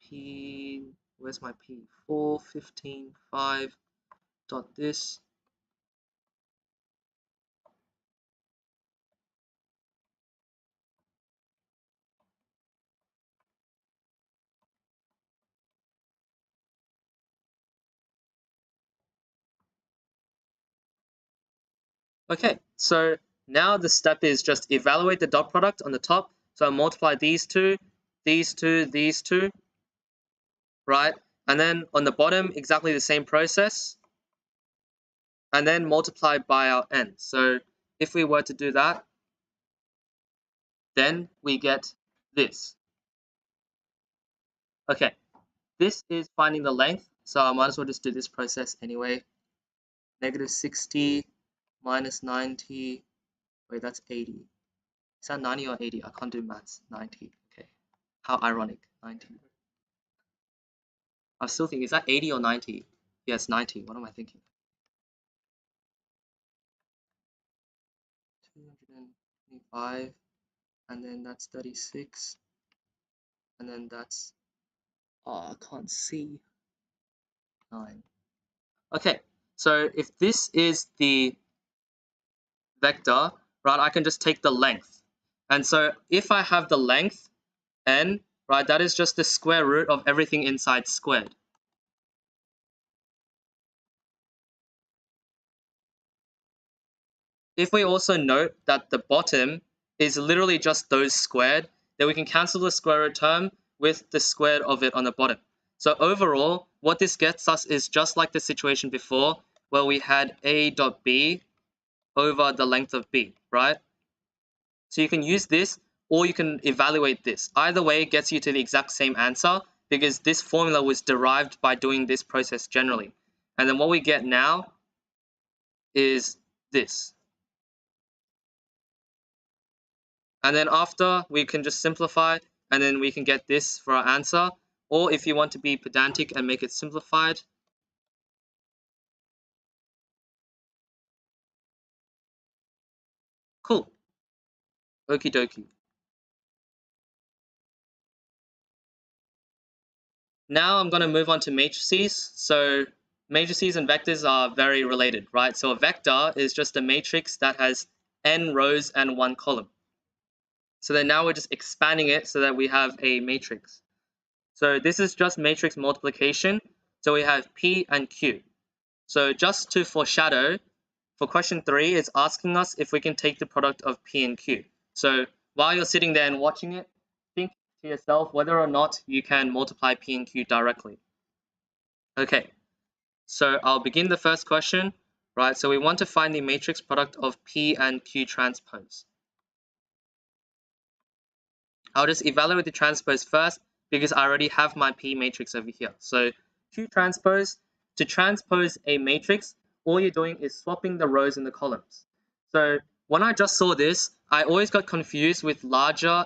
P, where's my P? 4, 15, 5, dot this. Okay, so now the step is just evaluate the dot product on the top. So I multiply these two, these two, these two, right? And then on the bottom, exactly the same process. And then multiply by our n. So if we were to do that, then we get this. Okay, this is finding the length. So I might as well just do this process anyway. Negative 60 minus 90. Wait, that's 80. Is that 90 or 80? I can't do maths. 90. Okay. How ironic. 90. I'm still thinking, is that 80 or 90? Yes, 90. What am I thinking? 225. And then that's 36. and then that's, I can't see, 9. Okay, so if this is the vector, right, I can just take the length. And so if I have the length, n, right, that is just the square root of everything inside squared. If we also note that the bottom is literally just those squared, then we can cancel the square root term with the squared of it on the bottom. So overall, what this gets us is just like the situation before, where we had a dot b over the length of b, right? So you can use this, or you can evaluate this. Either way gets you to the exact same answer, because this formula was derived by doing this process generally. And then what we get now is this. And then after, we can just simplify, and then we can get this for our answer. Or if you want to be pedantic and make it simplified, cool. Okie dokie. Now I'm going to move on to matrices. So matrices and vectors are very related, right? So a vector is just a matrix that has n rows and 1 column. So then now we're just expanding it so that we have a matrix. So this is just matrix multiplication. So we have P and Q. So just to foreshadow, for question 3, it's asking us if we can take the product of P and Q. So while you're sitting there and watching it, think to yourself whether or not you can multiply P and Q directly. Okay, so I'll begin the first question, right? So we want to find the matrix product of P and Q transpose. I'll just evaluate the transpose first because I already have my P matrix over here. So Q transpose, to transpose a matrix, all you're doing is swapping the rows and the columns. So when I just saw this, I always got confused with larger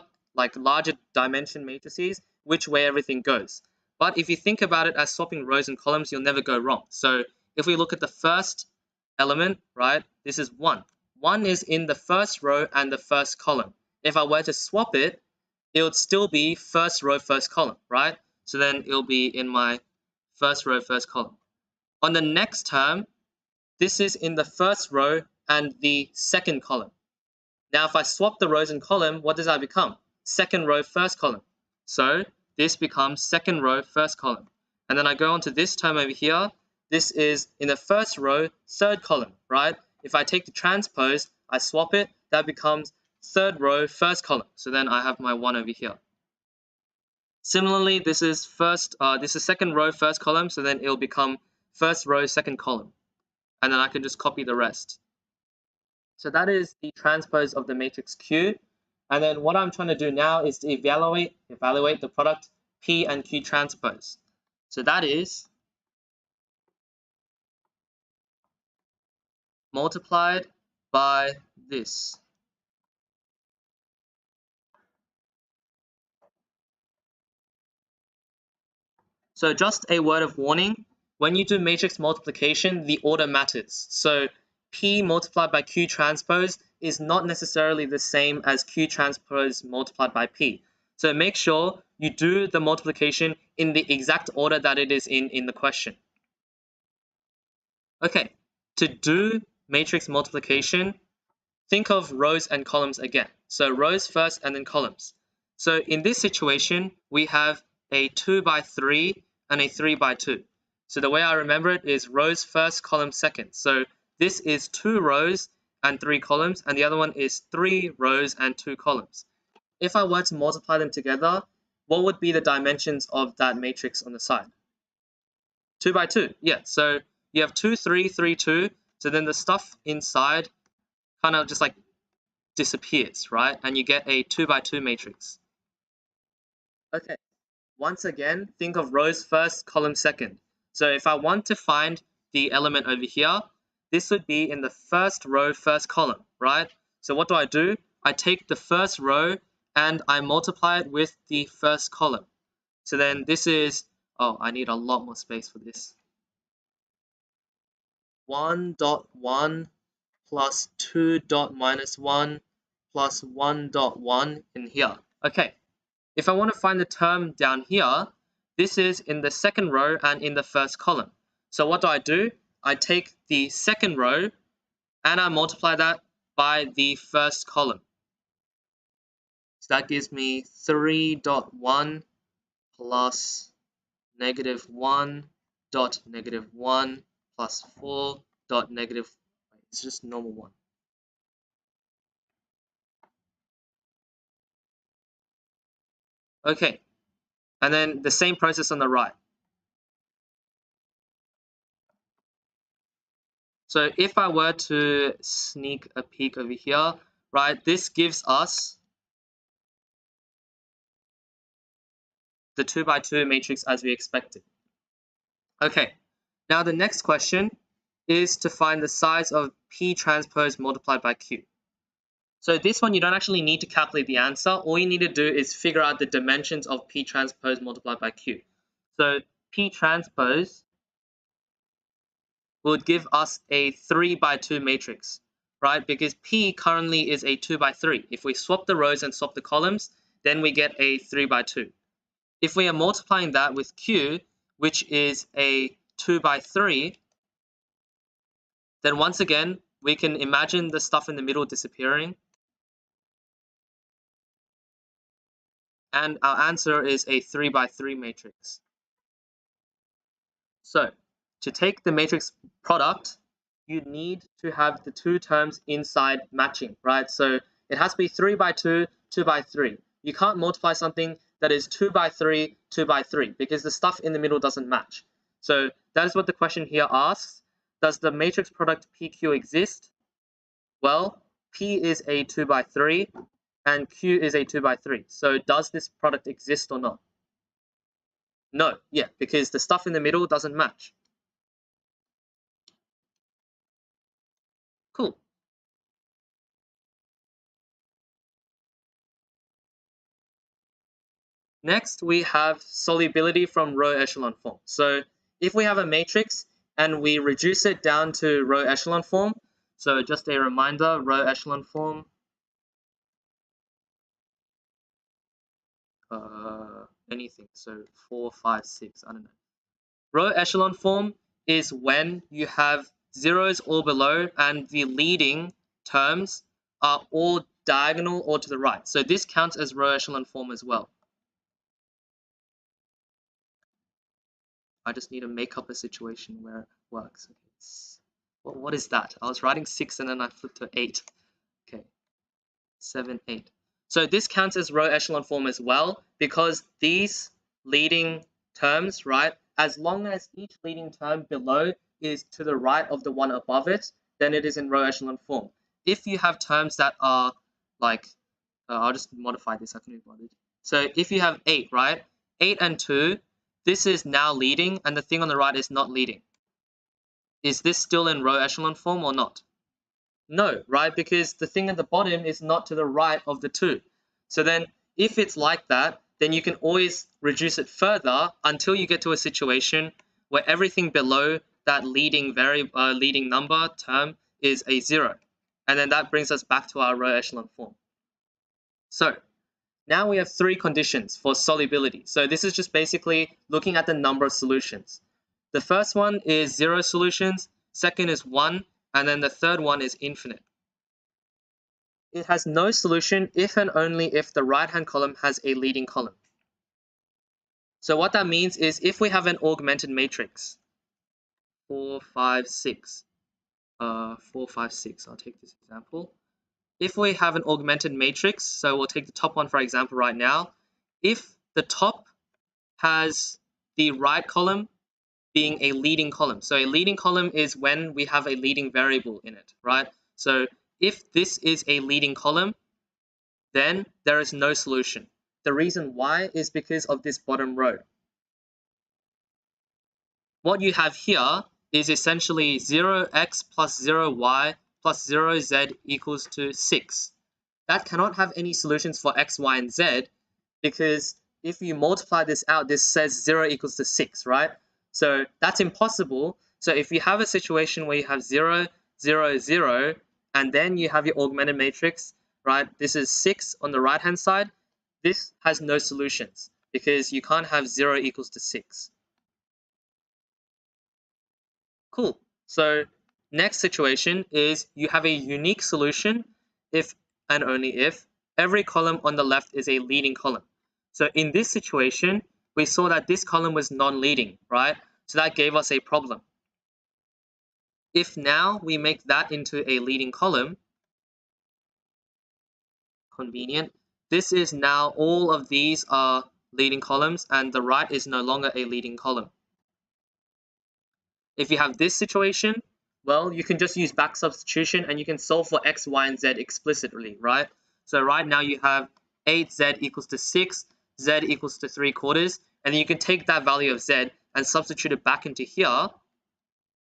dimension matrices, which way everything goes. But if you think about it as swapping rows and columns, you'll never go wrong. So if we look at the first element, right, this is 1. 1 is in the first row and the first column. If I were to swap it, it would still be first row, first column, right? So then it'll be in my first row, first column. On the next term, this is in the first row and the second column. Now, if I swap the rows and column, what does that become? Second row, first column. So this becomes second row, first column. And then I go on to this term over here. This is in the first row, third column, right? If I take the transpose, I swap it, that becomes third row, first column. So then I have my 1 over here. Similarly, this is second row, first column, so then it'll become first row, second column. And then I can just copy the rest. So that is the transpose of the matrix Q. And then what I'm trying to do now is to evaluate the product P and Q transpose. So that is multiplied by this. So just a word of warning, when you do matrix multiplication, the order matters. So P multiplied by Q transpose is not necessarily the same as Q transpose multiplied by P. So make sure you do the multiplication in the exact order that it is in the question. Okay, to do matrix multiplication, think of rows and columns again. So rows first and then columns. So in this situation, we have a 2 by 3 and a 3 by 2. So the way I remember it is rows first, columns second. So this is 2 rows and 3 columns, and the other one is 3 rows and 2 columns. If I were to multiply them together, what would be the dimensions of that matrix on the side? 2 by 2, yeah. So you have 2, 3, 3, 2. So then the stuff inside kind of just like disappears, right? And you get a 2 by 2 matrix. Okay, once again, think of rows first, columns second. So if I want to find the element over here, this would be in the first row, first column, right? So what do? I take the first row and I multiply it with the first column. So then this is, oh, I need a lot more space for this. 1.1 plus 2 dot minus 1 plus 1.1 in here. Okay, If I want to find the term down here, this is in the second row and in the first column. So what do? I take the second row and I multiply that by the first column. So that gives me 3.1 plus negative 1 dot negative 1 plus 4 dot negative, it's just normal 1. Okay, and then the same process on the right. So if I were to sneak a peek over here, right, this gives us the 2 by 2 matrix as we expected. Okay, now the next question is to find the size of P transpose multiplied by Q. So this one you don't actually need to calculate the answer. All you need to do is figure out the dimensions of P transpose multiplied by Q. So P transpose would give us a 3 by 2 matrix, right? Because P currently is a 2 by 3. If we swap the rows and swap the columns, then we get a 3 by 2. If we are multiplying that with Q, which is a 2 by 3, then once again, we can imagine the stuff in the middle disappearing. And our answer is a 3 by 3 matrix. So, to take the matrix product, you need to have the two terms inside matching, right? So, it has to be 3 by 2, 2 by 3. You can't multiply something that is 2 by 3, 2 by 3, because the stuff in the middle doesn't match. So, that is what the question here asks. Does the matrix product PQ exist? Well, P is a 2 by 3, and Q is a 2 by 3. So does this product exist or not? No, yeah, because the stuff in the middle doesn't match. Cool. Next, we have solubility from row echelon form. So if we have a matrix and we reduce it down to row echelon form, so just a reminder, row echelon form, anything, so 4, 5, 6, I don't know. Row echelon form is when you have zeros all below and the leading terms are all diagonal or to the right. So this counts as row echelon form as well. I just need to make up a situation where it works. Okay. What is that? I was writing 6 and then I flipped to 8. Okay, 7, 8. So this counts as row echelon form as well because these leading terms, right, as long as each leading term below is to the right of the one above it, then it is in row echelon form. If you have terms that are like, I'll just modify this, I can be bothered. So if you have 8, right, 8 and 2, this is now leading and the thing on the right is not leading. Is this still in row echelon form or not? No, right, because the thing at the bottom is not to the right of the 2. So then if it's like that, then you can always reduce it further until you get to a situation where everything below that leading number term is a 0. And then that brings us back to our row echelon form. So now we have 3 conditions for solubility. So this is just basically looking at the number of solutions. The first one is 0 solutions, second is 1, and then the third one is infinite. It has no solution if and only if the right-hand column has a leading column. So what that means is if we have an augmented matrix, 4, 5, 6, 4, 5, 6, I'll take this example. If we have an augmented matrix, so we'll take the top one for example right now, if the top has the right column being a leading column. So a leading column is when we have a leading variable in it, right? So if this is a leading column, then there is no solution. The reason why is because of this bottom row. What you have here is essentially 0x plus 0y plus 0z equals to 6. That cannot have any solutions for x, y, and z because if you multiply this out, this says 0 equals to 6, right? So that's impossible. So if you have a situation where you have 0, 0, 0, and then you have your augmented matrix, right? This is 6 on the right-hand side. this has no solutions because you can't have 0 equals to 6. Cool. So next situation is you have a unique solution if and only if every column on the left is a leading column. So in this situation, we saw that this column was non-leading, right? So that gave us a problem. If now we make that into a leading column, convenient, this is now all of these are leading columns and the right is no longer a leading column. If you have this situation, well, you can just use back substitution and you can solve for x, y, and z explicitly, right? So right now you have 8z equals to 6, z equals to 3/4, and then you can take that value of z and substitute it back into here,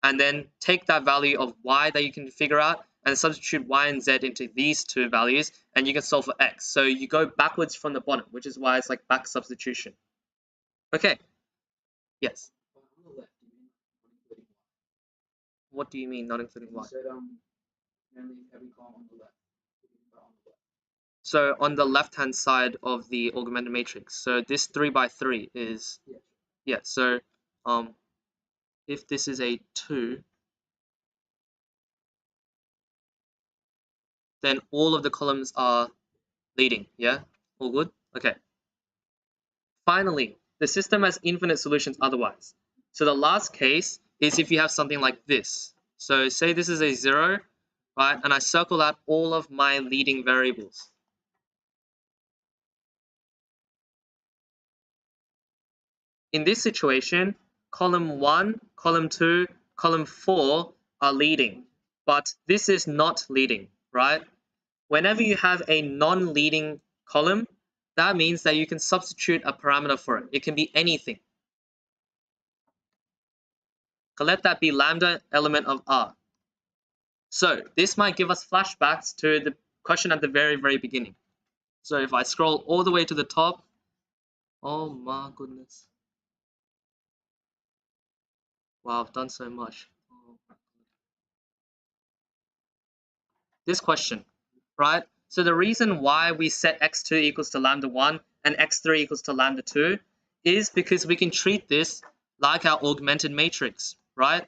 and then take that value of y that you can figure out and substitute y and z into these two values, and you can solve for x. So you go backwards from the bottom, which is why it's like back substitution. Okay. Yes. What do you mean not including y? Every column on the left. So on the left-hand side of the augmented matrix, so this 3 by 3 is, yeah, so if this is a 2, then all of the columns are leading, yeah? All good? Okay. Finally, the system has infinite solutions otherwise. So the last case is if you have something like this. So say this is a 0, right? And I circle out all of my leading variables. In this situation, column 1, column 2, column 4 are leading, but this is not leading, right? Whenever you have a non-leading column, that means that you can substitute a parameter for it. It can be anything. So let that be lambda element of R. So this might give us flashbacks to the question at the very, very beginning. So if I scroll all the way to the top, oh my goodness. Wow, I've done so much. This question, right? So the reason why we set x2 equals to lambda 1 and x3 equals to lambda 2 is because we can treat this like our augmented matrix, right?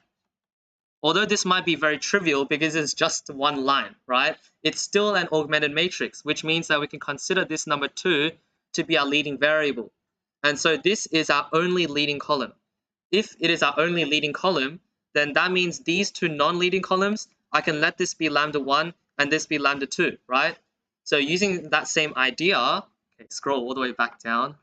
Although this might be very trivial because it's just one line, right? It's still an augmented matrix, which means that we can consider this number 2 to be our leading variable. And so this is our only leading column. If it is our only leading column, then that means these two non-leading columns, I can let this be lambda 1 and this be lambda 2, right? So using that same idea, okay, scroll all the way back down.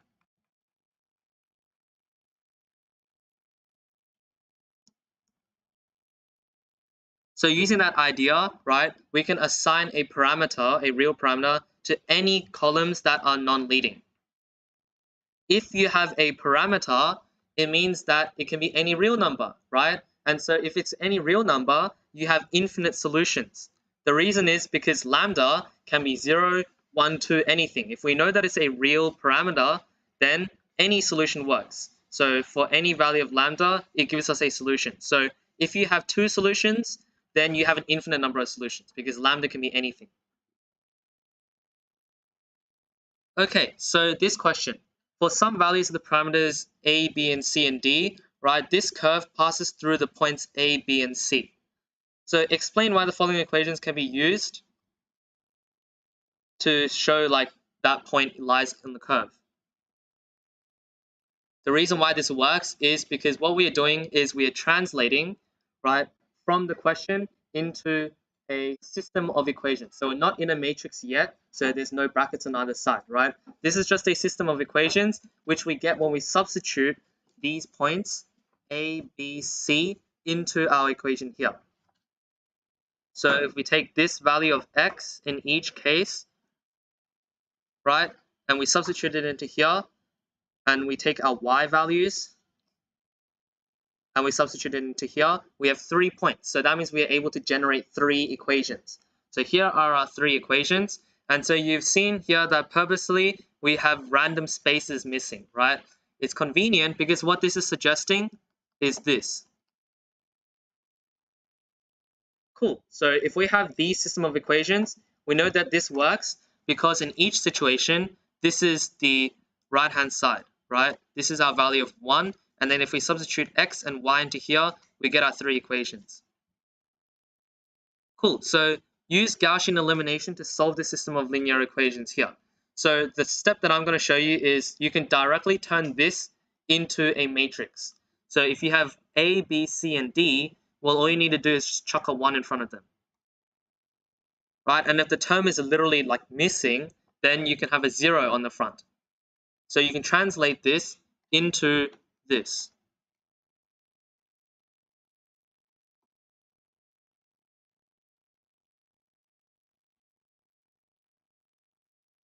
So using that idea, right, we can assign a parameter, a real parameter, to any columns that are non-leading. If you have a parameter, it means that it can be any real number, right? And so if it's any real number, you have infinite solutions. The reason is because lambda can be 0, 1, 2, anything. If we know that it's a real parameter, then any solution works. So for any value of lambda, it gives us a solution. So if you have 2 solutions, then you have an infinite number of solutions because lambda can be anything. Okay, so this question. For some values of the parameters a, b, and c, and d, right, this curve passes through the points a, b, and c. So explain why the following equations can be used to show like that point lies in the curve. The reason why this works is because what we are doing is we are translating, right, from the question into a system of equations. So we're not in a matrix yet, so there's no brackets on either side, right? This is just a system of equations which we get when we substitute these points A, B, C into our equation here. So if we take this value of x in each case, right, and we substitute it into here, and we take our y values, and we substitute it into here, we have 3 points. So that means we are able to generate 3 equations. So here are our 3 equations. And so you've seen here that purposely we have random spaces missing, right? It's convenient because what this is suggesting is this. Cool. So if we have these system of equations, we know that this works because in each situation, this is the right-hand side, right? This is our value of 1. And then if we substitute x and y into here, we get our 3 equations. Cool. So use Gaussian elimination to solve the system of linear equations here. So the step that I'm going to show you is you can directly turn this into a matrix. So if you have A, B, C, and D, well, all you need to do is just chuck a 1 in front of them. Right? And if the term is literally like missing, then you can have a 0 on the front. So you can translate this into this.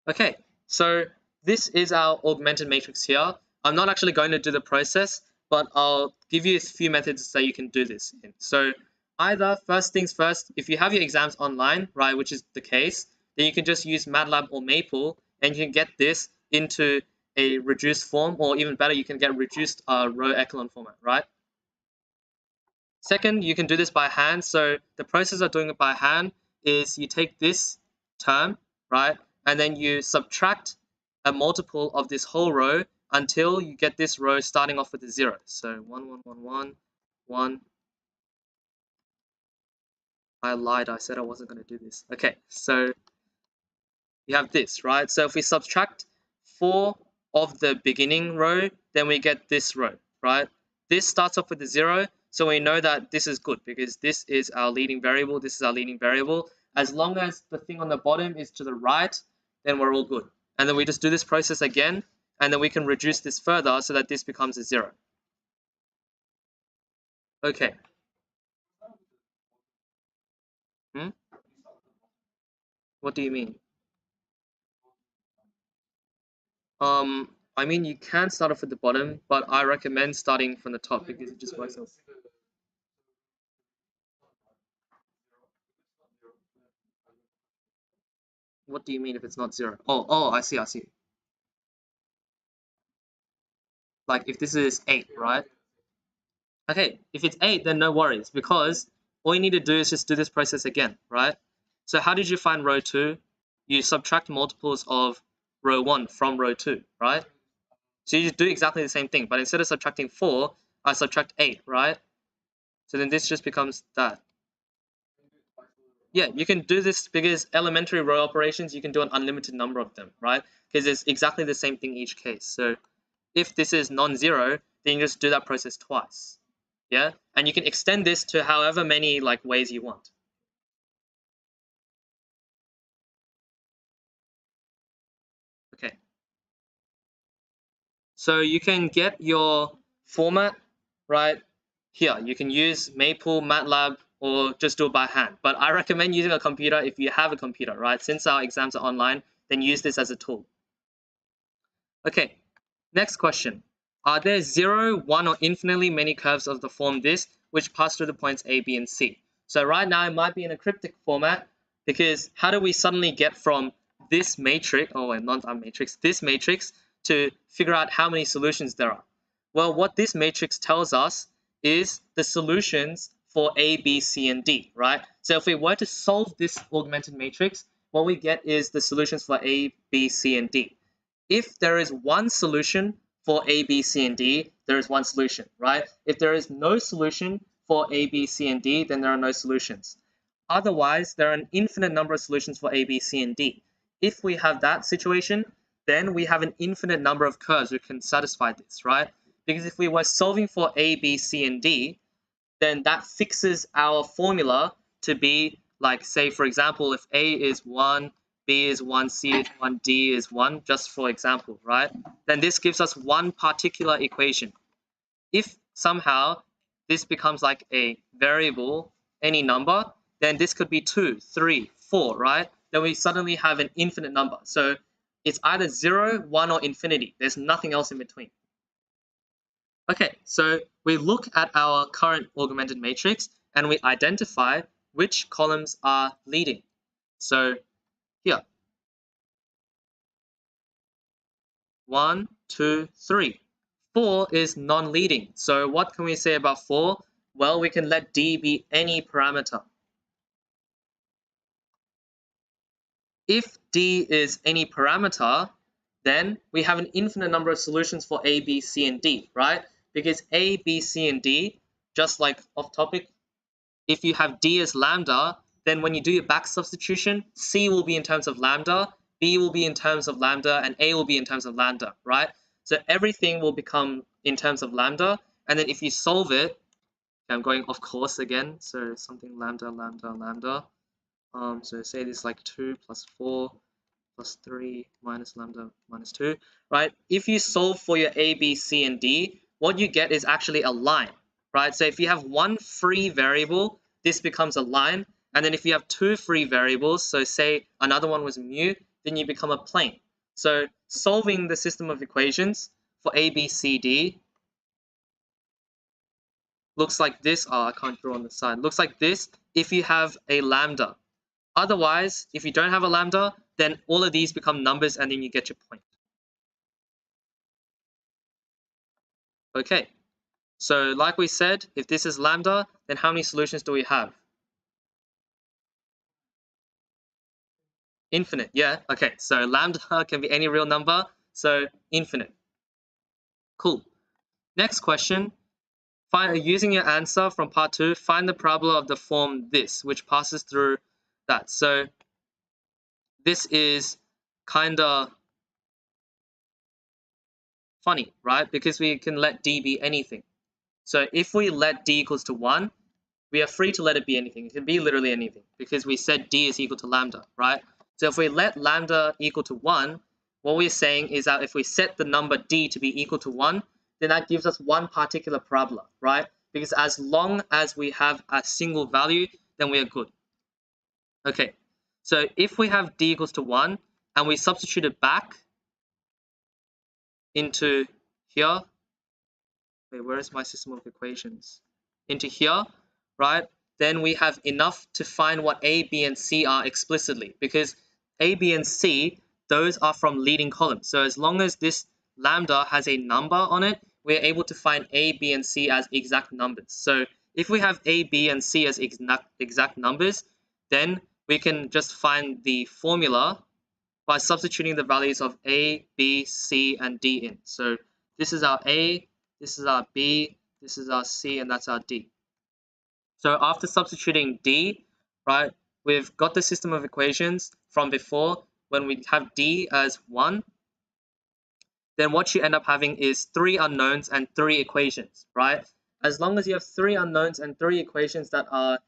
Okay, so this is our augmented matrix here. I'm not actually going to do the process, but I'll give you a few methods that you can do this in. So either, first things first, if you have your exams online, right, which is the case, then you can just use MATLAB or Maple, and you can get this into a reduced form, or even better, you can get reduced row echelon format, right? Second, you can do this by hand. So the process of doing it by hand is you take this term, right, and then you subtract a multiple of this whole row until you get this row starting off with a 0. So 1, 1, 1, 1, 1. I lied. I said I wasn't going to do this. Okay, so you have this, right? So if we subtract 4 of the beginning row, then we get this row, right? This starts off with a 0, so we know that this is good because this is our leading variable, this is our leading variable. As long as the thing on the bottom is to the right, then we're all good. And then we just do this process again, and then we can reduce this further so that this becomes a 0. Okay. What do you mean? I mean, you can start off at the bottom, but I recommend starting from the top because it just works out. What do you mean if it's not 0? Oh, I see. Like if this is 8, right? Okay, if it's 8, then no worries because all you need to do is just do this process again, right? So how did you find row 2? You subtract multiples of row 1 from row 2, right? So you do exactly the same thing, but instead of subtracting 4, I subtract 8, right? So then this just becomes that. Yeah, you can do this because elementary row operations, you can do an unlimited number of them, right? Because it's exactly the same thing each case. So if this is non-zero, then you just do that process twice. Yeah, and you can extend this to however many like ways you want. Okay. So you can get your format right here. You can use Maple, MATLAB, or just do it by hand. But I recommend using a computer if you have a computer, right? Since our exams are online, then use this as a tool. Okay, next question. Are there 0, 1, or infinitely many curves of the form this, which pass through the points A, B, and C? So right now it might be in a cryptic format, because how do we suddenly get from this matrix, this matrix, to figure out how many solutions there are? Well, what this matrix tells us is the solutions for A, B, C, and D, right? So if we were to solve this augmented matrix, what we get is the solutions for A, B, C, and D. If there is one solution for A, B, C, and D, there is one solution, right? If there is no solution for A, B, C, and D, then there are no solutions. Otherwise, there are an infinite number of solutions for A, B, C, and D. If we have that situation, then we have an infinite number of curves which can satisfy this, right? Because if we were solving for A, B, C, and D, then that fixes our formula to be like, say, for example, if A is 1, B is 1, C is 1, D is 1, just for example, right? Then this gives us one particular equation. If somehow this becomes like a variable, any number, then this could be 2, 3, 4, right? Then we suddenly have an infinite number. So it's either 0, 1, or infinity. There's nothing else in between. Okay, so we look at our current augmented matrix and we identify which columns are leading. So here, 1, 2, 3. 4 is non-leading. So what can we say about 4? Well, we can let D be any parameter. If D is any parameter, then we have an infinite number of solutions for A, B, C, and D, right? Because A, B, C, and D, just like off topic, if you have D as lambda, then when you do your back substitution, C will be in terms of lambda, B will be in terms of lambda, and A will be in terms of lambda, right? So everything will become in terms of lambda, and then if you solve it, I'm going off course again, so something lambda, lambda, lambda. So say this like 2 plus 4 plus 3 minus lambda minus 2, right? If you solve for your A, B, C, and D, what you get is actually a line, right? So if you have one free variable, this becomes a line. And then if you have two free variables, so say another one was mu, then you become a plane. So solving the system of equations for A, B, C, D looks like this. Oh, I can't draw on the side. Looks like this if you have a lambda. Otherwise, if you don't have a lambda, then all of these become numbers and then you get your point. Okay, so like we said, if this is lambda, then how many solutions do we have? Infinite, yeah. Okay, so lambda can be any real number, so infinite. Cool. Next question. Using your answer from part 2, find the parabola of the form this, which passes through that. So this is kind of funny, right? Because we can let D be anything. So if we let D equals to 1, we are free to let it be anything. It can be literally anything because we said D is equal to lambda, right? So if we let lambda equal to 1, what we're saying is that if we set the number D to be equal to 1, then that gives us one particular parabola, right? Because as long as we have a single value, then we are good. Okay, so if we have D equals to 1 and we substitute it back into here, wait, where is my system of equations? Into here, right? Then we have enough to find what A, B, and C are explicitly, because A, B, and C, those are from leading columns. So as long as this lambda has a number on it, we're able to find A, B, and C as exact numbers. So if we have A, B, and C as exact numbers, then we can just find the formula by substituting the values of A, B, C, and D in. So this is our A, this is our B, this is our C, and that's our D. So after substituting D, right, we've got the system of equations from before when we have D as 1. Then what you end up having is 3 unknowns and 3 equations, right? As long as you have 3 unknowns and 3 equations that are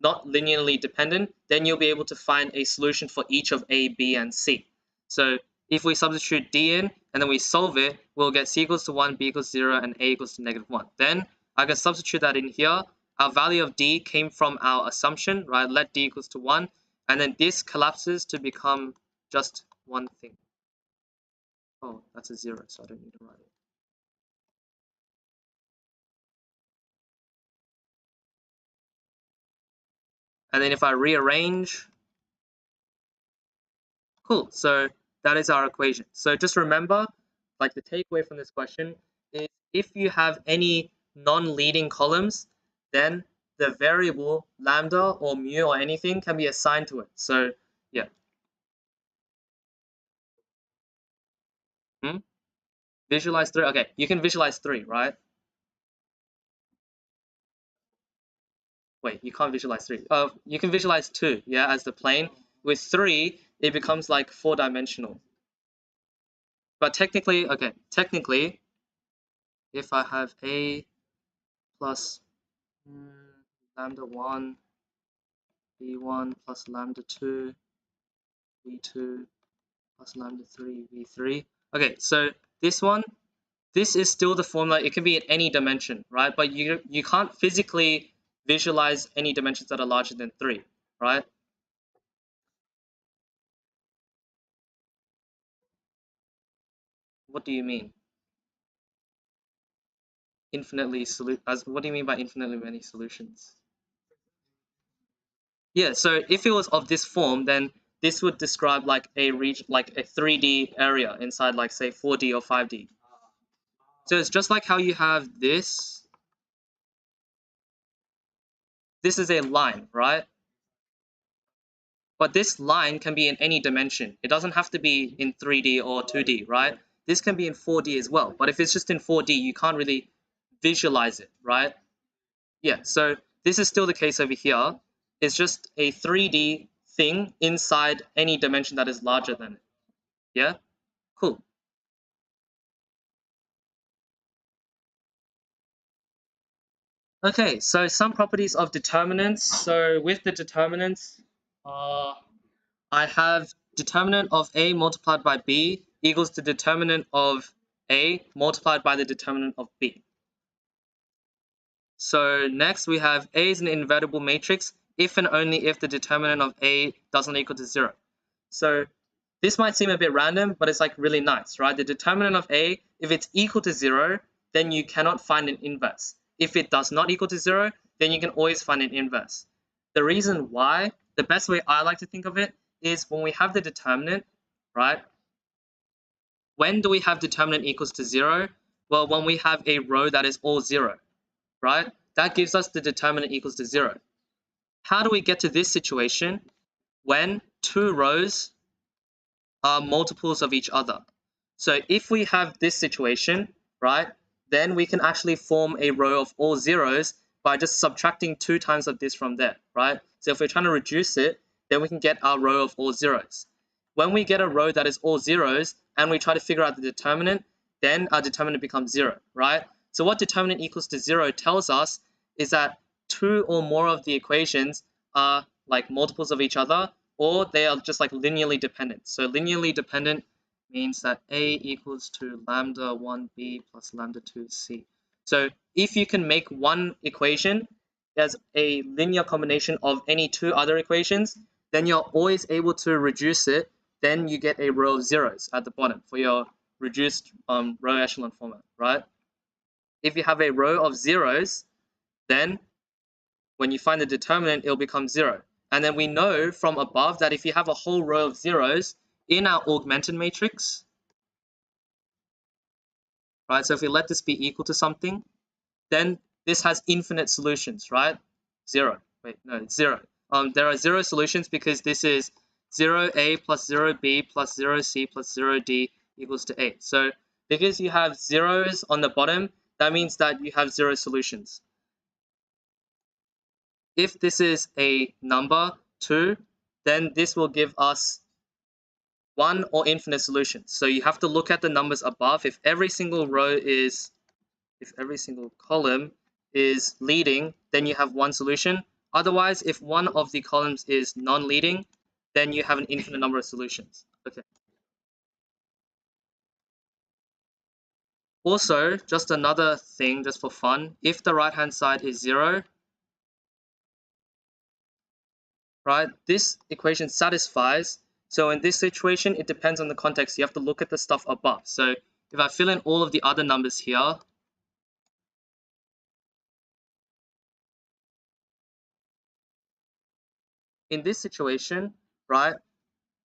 not linearly dependent, then you'll be able to find a solution for each of A, B, and C. So if we substitute D in and then we solve it, we'll get C equals to 1, B equals 0, and A equals to -1. Then I can substitute that in here. Our value of D came from our assumption, right? Let D equals to 1, and then this collapses to become just one thing. Oh, that's a 0, so I don't need to write it. And then if I rearrange, cool, so that is our equation. So just remember, like the takeaway from this question is if you have any non-leading columns, then the variable lambda or mu or anything can be assigned to it. So yeah. Visualize 3. Okay, you can visualize 3, right? Wait, you can't visualize 3. You can visualize 2, yeah, as the plane. With 3, it becomes like 4-dimensional. But technically, okay, technically, if I have A plus lambda 1, v1 plus lambda 2, v2 plus lambda 3, v3. Okay, so this one, this is still the formula. It can be at any dimension, right? But you can't physically visualize any dimensions that are larger than 3, right? What do you mean? Infinitely what do you mean by infinitely many solutions? Yeah, so if it was of this form, then this would describe like a region, like a 3D area inside like say 4D or 5D. So it's just like how you have this. This is a line, right? But this line can be in any dimension. It doesn't have to be in 3D or 2D, right? This can be in 4D as well. But if it's just in 4D, you can't really visualize it, right? Yeah, so this is still the case over here. It's just a 3D thing inside any dimension that is larger than it. Yeah? Cool. Okay, so some properties of determinants. So with the determinants, I have determinant of A multiplied by B equals the determinant of A multiplied by the determinant of B. So next we have A is an invertible matrix if and only if the determinant of A doesn't equal to 0. So this might seem a bit random, but it's like really nice, right? The determinant of A, if it's equal to 0, then you cannot find an inverse. If it does not equal to 0, then you can always find an inverse. The reason why, the best way I like to think of it, is when we have the determinant, right? When do we have determinant equals to 0? Well, when we have a row that is all 0, right? That gives us the determinant equals to 0. How do we get to this situation when two rows are multiples of each other? So if we have this situation, right, then we can actually form a row of all zeros by just subtracting 2 times of this from there, right? So if we're trying to reduce it, then we can get our row of all zeros. When we get a row that is all zeros and we try to figure out the determinant, then our determinant becomes 0, right? So what determinant equals to 0 tells us is that 2 or more of the equations are like multiples of each other, or they are just like linearly dependent. So linearly dependent means that A equals to lambda 1b plus lambda 2c. So if you can make one equation as a linear combination of any 2 other equations, then you're always able to reduce it. Then you get a row of zeros at the bottom for your reduced row echelon format, right? If you have a row of zeros, then when you find the determinant, it'll become 0. And then we know from above that if you have a whole row of zeros in our augmented matrix, right? So if we let this be equal to something, then this has infinite solutions, right? 0. Wait, no, it's 0. There are 0 solutions because this is 0a plus 0b plus 0c plus 0d equals to 8. So because you have zeros on the bottom, that means that you have 0 solutions. If this is a number 2, then this will give us 1 or infinite solutions. So you have to look at the numbers above. If every single column is leading, then you have 1 solution. Otherwise, if one of the columns is non-leading, then you have an infinite number of solutions. Okay. Also, just another thing, just for fun, if the right-hand side is 0, right, this equation satisfies. So in this situation, it depends on the context. You have to look at the stuff above. So if I fill in all of the other numbers here, in this situation, right,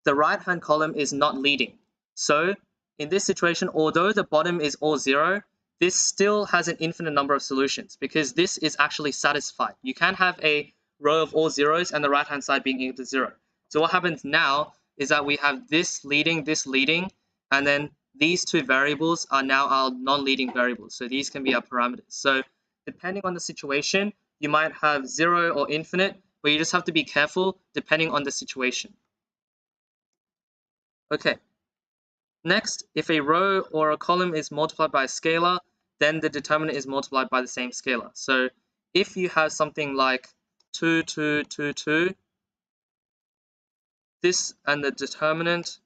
the right-hand column is not leading. So in this situation, although the bottom is all 0, this still has an infinite number of solutions because this is actually satisfied. You can have a row of all zeros and the right-hand side being equal to 0. So what happens now is that we have this leading, and then these 2 variables are now our non-leading variables. So these can be our parameters. So depending on the situation, you might have 0 or infinite, but you just have to be careful depending on the situation. Okay. Next, if a row or a column is multiplied by a scalar, then the determinant is multiplied by the same scalar. So if you have something like 2, 2, 2, 2, this and the determinant,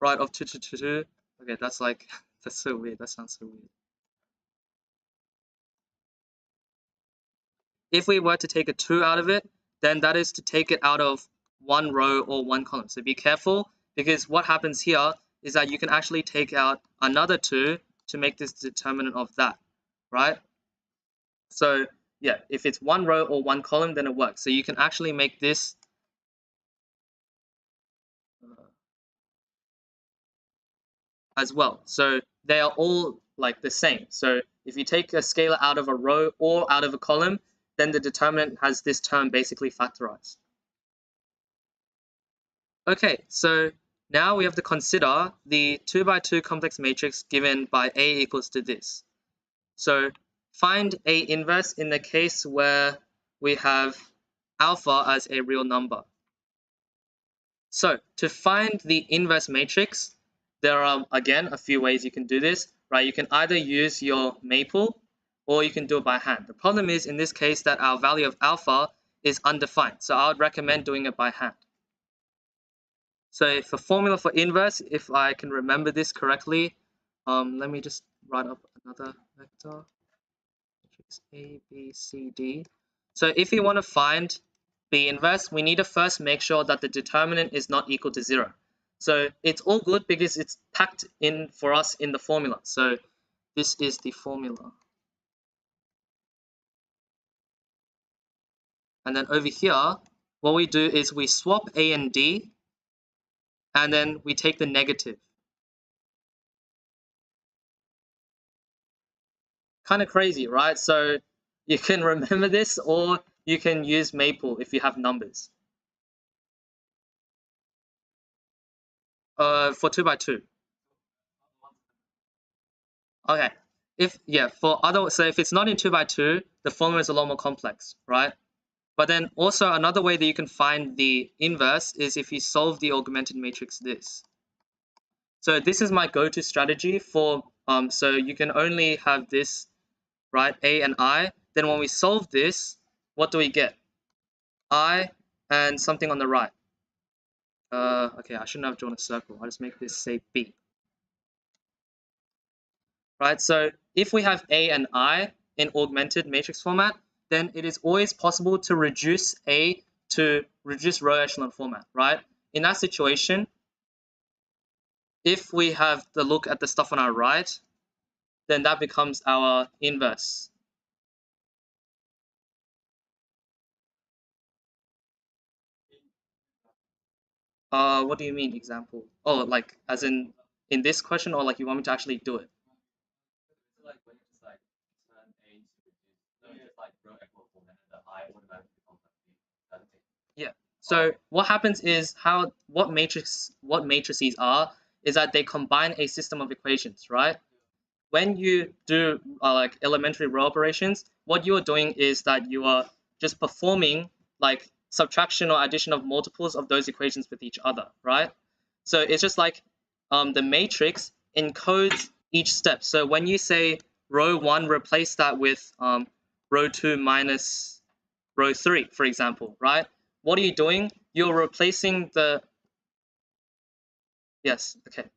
right, of 2, 2, 2, 2, okay, that's like, that's so weird, that sounds so weird. If we were to take a 2 out of it, then that is to take it out of one row or one column. So be careful, because what happens here is that you can actually take out another 2 to make this determinant of that, right? So yeah, if it's one row or one column, then it works. So you can actually make this as well. So they are all like the same. So if you take a scalar out of a row or out of a column, then the determinant has this term basically factorized. Okay, so now we have to consider the 2 by 2 complex matrix given by A equals to this. So find A inverse in the case where we have alpha as a real number. So to find the inverse matrix, there are again a few ways you can do this, right? You can either use your maple or you can do it by hand. The problem is in this case that our value of alpha is undefined, so I would recommend doing it by hand. So for formula for inverse, if I can remember this correctly, let me just write up another vector. Matrix A, B, C, D. So if we want to find B inverse, we need to first make sure that the determinant is not equal to 0. So it's all good because it's packed in for us in the formula. So this is the formula. And then over here, what we do is we swap A and D, and then we take the negative. Kind of crazy, right? So you can remember this, or you can use maple if you have numbers. For 2 by 2. Okay. So if it's not in 2 by 2, the formula is a lot more complex, right? But then also another way that you can find the inverse is if you solve the augmented matrix this. So this is my go-to strategy for so you can only have this, right? A and I. Then when we solve this, what do we get? I and something on the right. Okay, I shouldn't have drawn a circle. I'll just make this say B. Right, so if we have A and I in augmented matrix format, then it is always possible to reduce A to reduce row echelon format, right? In that situation, if we have the look at the stuff on our right, then that becomes our inverse. What do you mean example? Oh, like as in this question, or like you want me to actually do it? Like when you just like turn A to no, just like row equal format and the I automatically becomes like B. Yeah. So what happens is what matrices are is that they combine a system of equations, right? When you do like elementary row operations, what you are doing is that you are just performing like subtraction or addition of multiples of those equations with each other, right? So it's just like the matrix encodes each step. So when you say row 1, replace that with row 2 minus row 3, for example, right? What are you doing? You're replacing the... Yes, okay.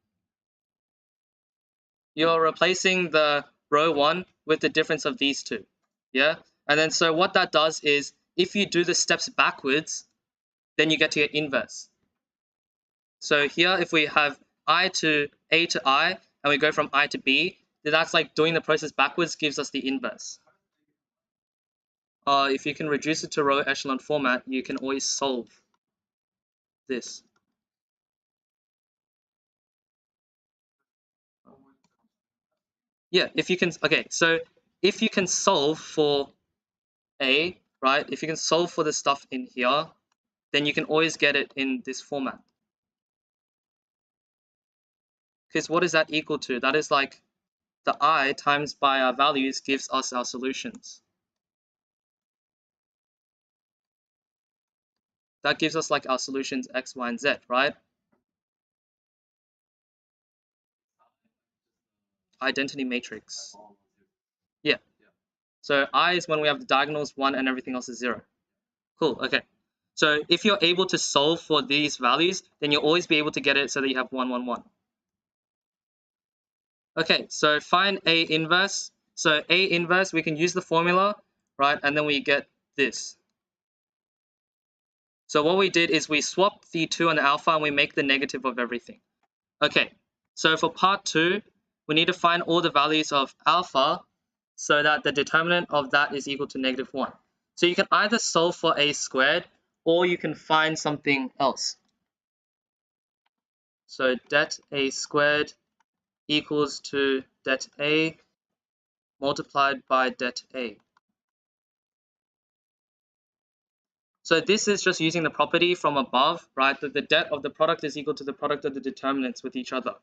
You're replacing the row 1 with the difference of these two. Yeah? And then so what that does is if you do the steps backwards, then you get to your inverse. So here if we have I to A to I and we go from I to B, then that's like doing the process backwards gives us the inverse. If you can reduce it to row echelon format, you can always solve this. Yeah, if you can, okay, so if you can solve for A, right, if you can solve for the stuff in here, then you can always get it in this format. Because what is that equal to? That is like the I times by our values gives us our solutions. That gives us like our solutions X, Y, and Z, right? Identity matrix. Yeah. So I is when we have the diagonals 1 and everything else is 0. Cool, okay. So if you're able to solve for these values, then you'll always be able to get it so that you have 1, 1, 1. Okay, so find A inverse. So A inverse, we can use the formula, right? And then we get this. So what we did is we swapped the 2 and the alpha and we make the negative of everything. Okay, so for part 2, we need to find all the values of alpha so that the determinant of that is equal to -1. So you can either solve for A squared or you can find something else. So det A squared equals to det A multiplied by det A. So this is just using the property from above, right? That the det of the product is equal to the product of the determinants with each other.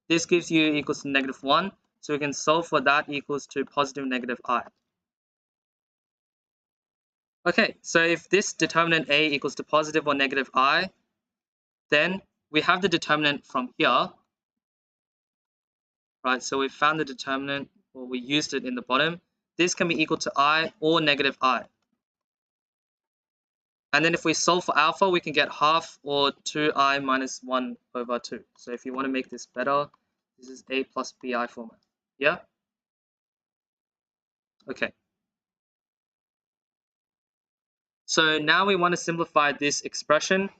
This gives you equals to -1. So we can solve for that equals to positive negative I. Okay, so if this determinant A equals to positive or negative I, then we have the determinant from here, right? So we found the determinant, or we used it in the bottom. This can be equal to I or negative I. And then if we solve for alpha, we can get half or 2i minus 1 over 2. So if you want to make this better, this is a plus bi format. Yeah? Okay. So now we want to simplify this expression.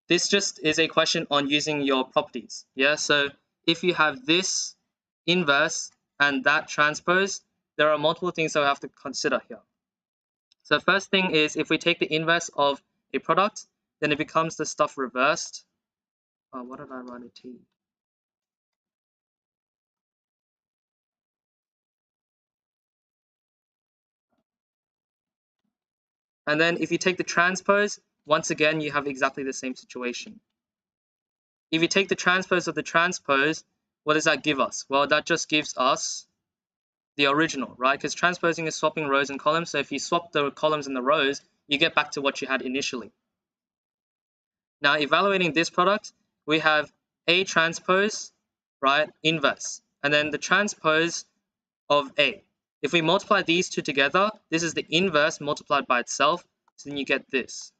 This just is a question on using your properties. Yeah, so if you have this inverse and that transpose, there are multiple things that we have to consider here. So the first thing is if we take the inverse of a product, then it becomes the stuff reversed. Oh, what did I write a T? And then if you take the transpose, once again, you have exactly the same situation. If you take the transpose of the transpose, what does that give us? Well, that just gives us the original, right? Because transposing is swapping rows and columns. So if you swap the columns and the rows, you get back to what you had initially. Now, evaluating this product, we have A transpose, right, inverse, and then the transpose of A. If we multiply these two together, this is the inverse multiplied by itself, so then you get this.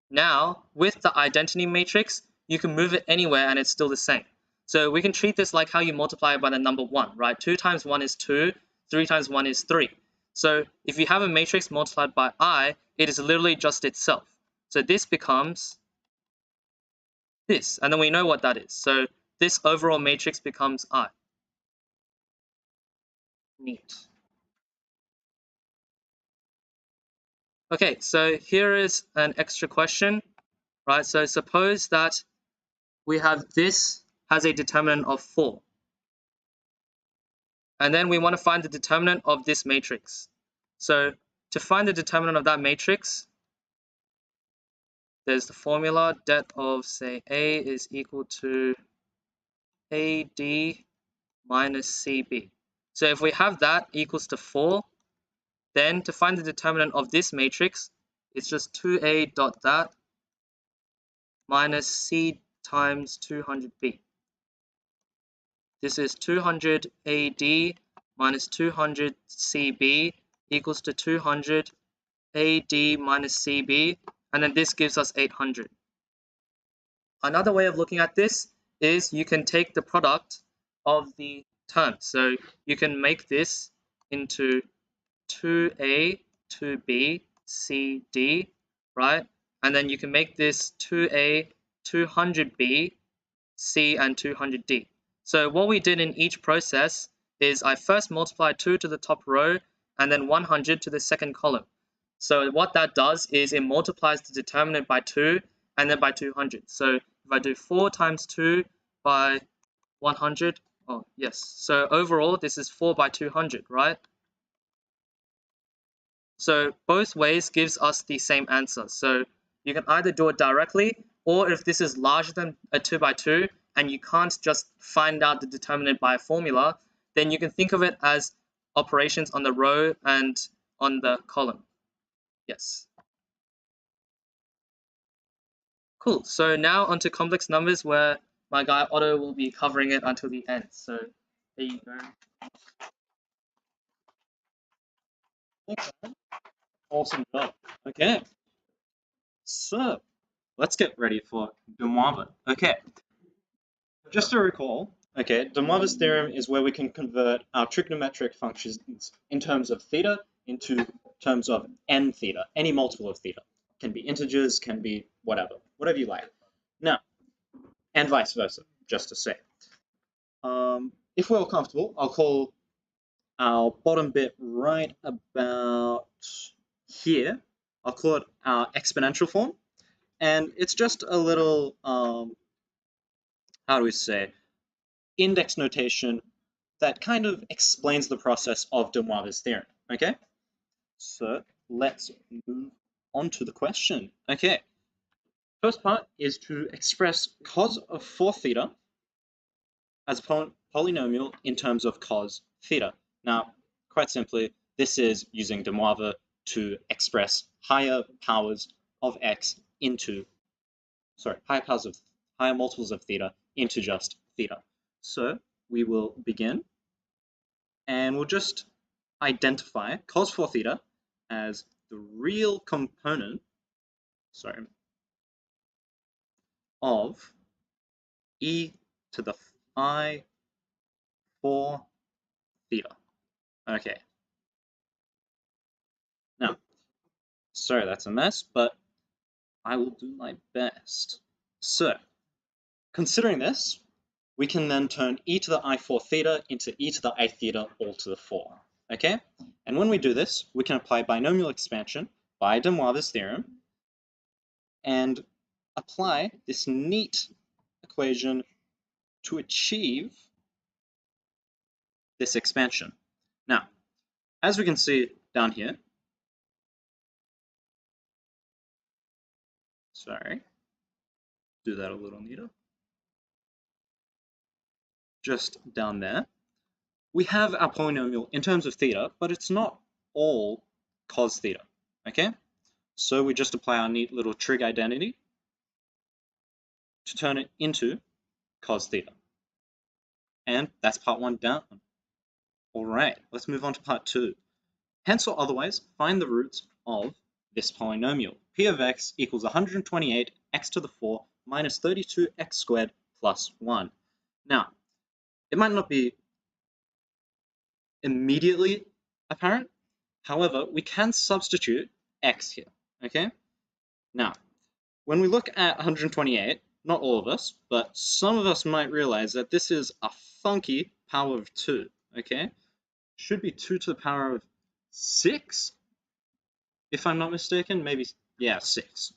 Now, with the identity matrix, you can move it anywhere and it's still the same. So we can treat this like how you multiply it by the number 1, right? 2 times 1 is 2, 3 times 1 is 3. So if you have a matrix multiplied by I, it is literally just itself. So this becomes this, and then we know what that is. So this overall matrix becomes I. Neat. Okay, so here is an extra question, right? So suppose that we have this has a determinant of 4. And then we want to find the determinant of this matrix. So to find the determinant of that matrix, there's the formula det of, say, A is equal to AD minus CB. So if we have that equals to 4, then to find the determinant of this matrix, it's just 2A dot that minus C times 200B. This is 200 AD minus 200 CB equals to 200 AD minus CB, and then this gives us 800. Another way of looking at this is you can take the product of the terms. So you can make this into 2A, 2B, C, D, right? And then you can make this 2A, 200B, C, and 200D. So what we did in each process is I first multiplied 2 to the top row and then 100 to the second column. So what that does is it multiplies the determinant by 2 and then by 200. So if I do 4 times 2 by 100, oh yes. So overall this is 4 by 200, right? So both ways gives us the same answer. So you can either do it directly, or if this is larger than a 2 by 2 and you can't just find out the determinant by a formula, then you can think of it as operations on the row and on the column. Yes. Cool. So now onto complex numbers, where my guy Otto will be covering it until the end. So there you go. Thanks, man. Awesome job. Okay. So let's get ready for de Moivre. Okay. Just to recall, okay, de Moivre's theorem is where we can convert our trigonometric functions in terms of theta into terms of n theta, any multiple of theta. Can be integers, can be whatever you like. Now, and vice versa, just to say. If we're all comfortable, I'll call our bottom bit right about here. I'll call it our exponential form. And it's just a little, how do we say, index notation that kind of explains the process of de Moivre's theorem, okay? So let's move on to the question. Okay, first part is to express cos of 4 theta as a polynomial in terms of cos theta. Now, quite simply, this is using de Moivre to express higher multiples of theta into just theta. So we will begin, and we'll just identify cos 4 theta as the real component, of e to the phi 4 theta. Okay. Now, sorry that's a mess, but I will do my best. So, considering this, we can then turn e to the I4 theta into e to the I theta all to the 4. Okay? And when we do this, we can apply binomial expansion by de Moivre's theorem and apply this neat equation to achieve this expansion. Now, as we can see down here, do that a little neater. Just down there, we have our polynomial in terms of theta, but it's not all cos theta, okay? So we just apply our neat little trig identity to turn it into cos theta. And that's part 1 down. All right, let's move on to part 2. Hence or otherwise, find the roots of this polynomial. P of x equals 128 x to the 4 minus 32 x squared plus 1. Now, it might not be immediately apparent. However, we can substitute x here, okay? Now, when we look at 128, not all of us, but some of us might realize that this is a funky power of 2, okay? Should be 2 to the power of 6, if I'm not mistaken. Maybe, yeah, 6.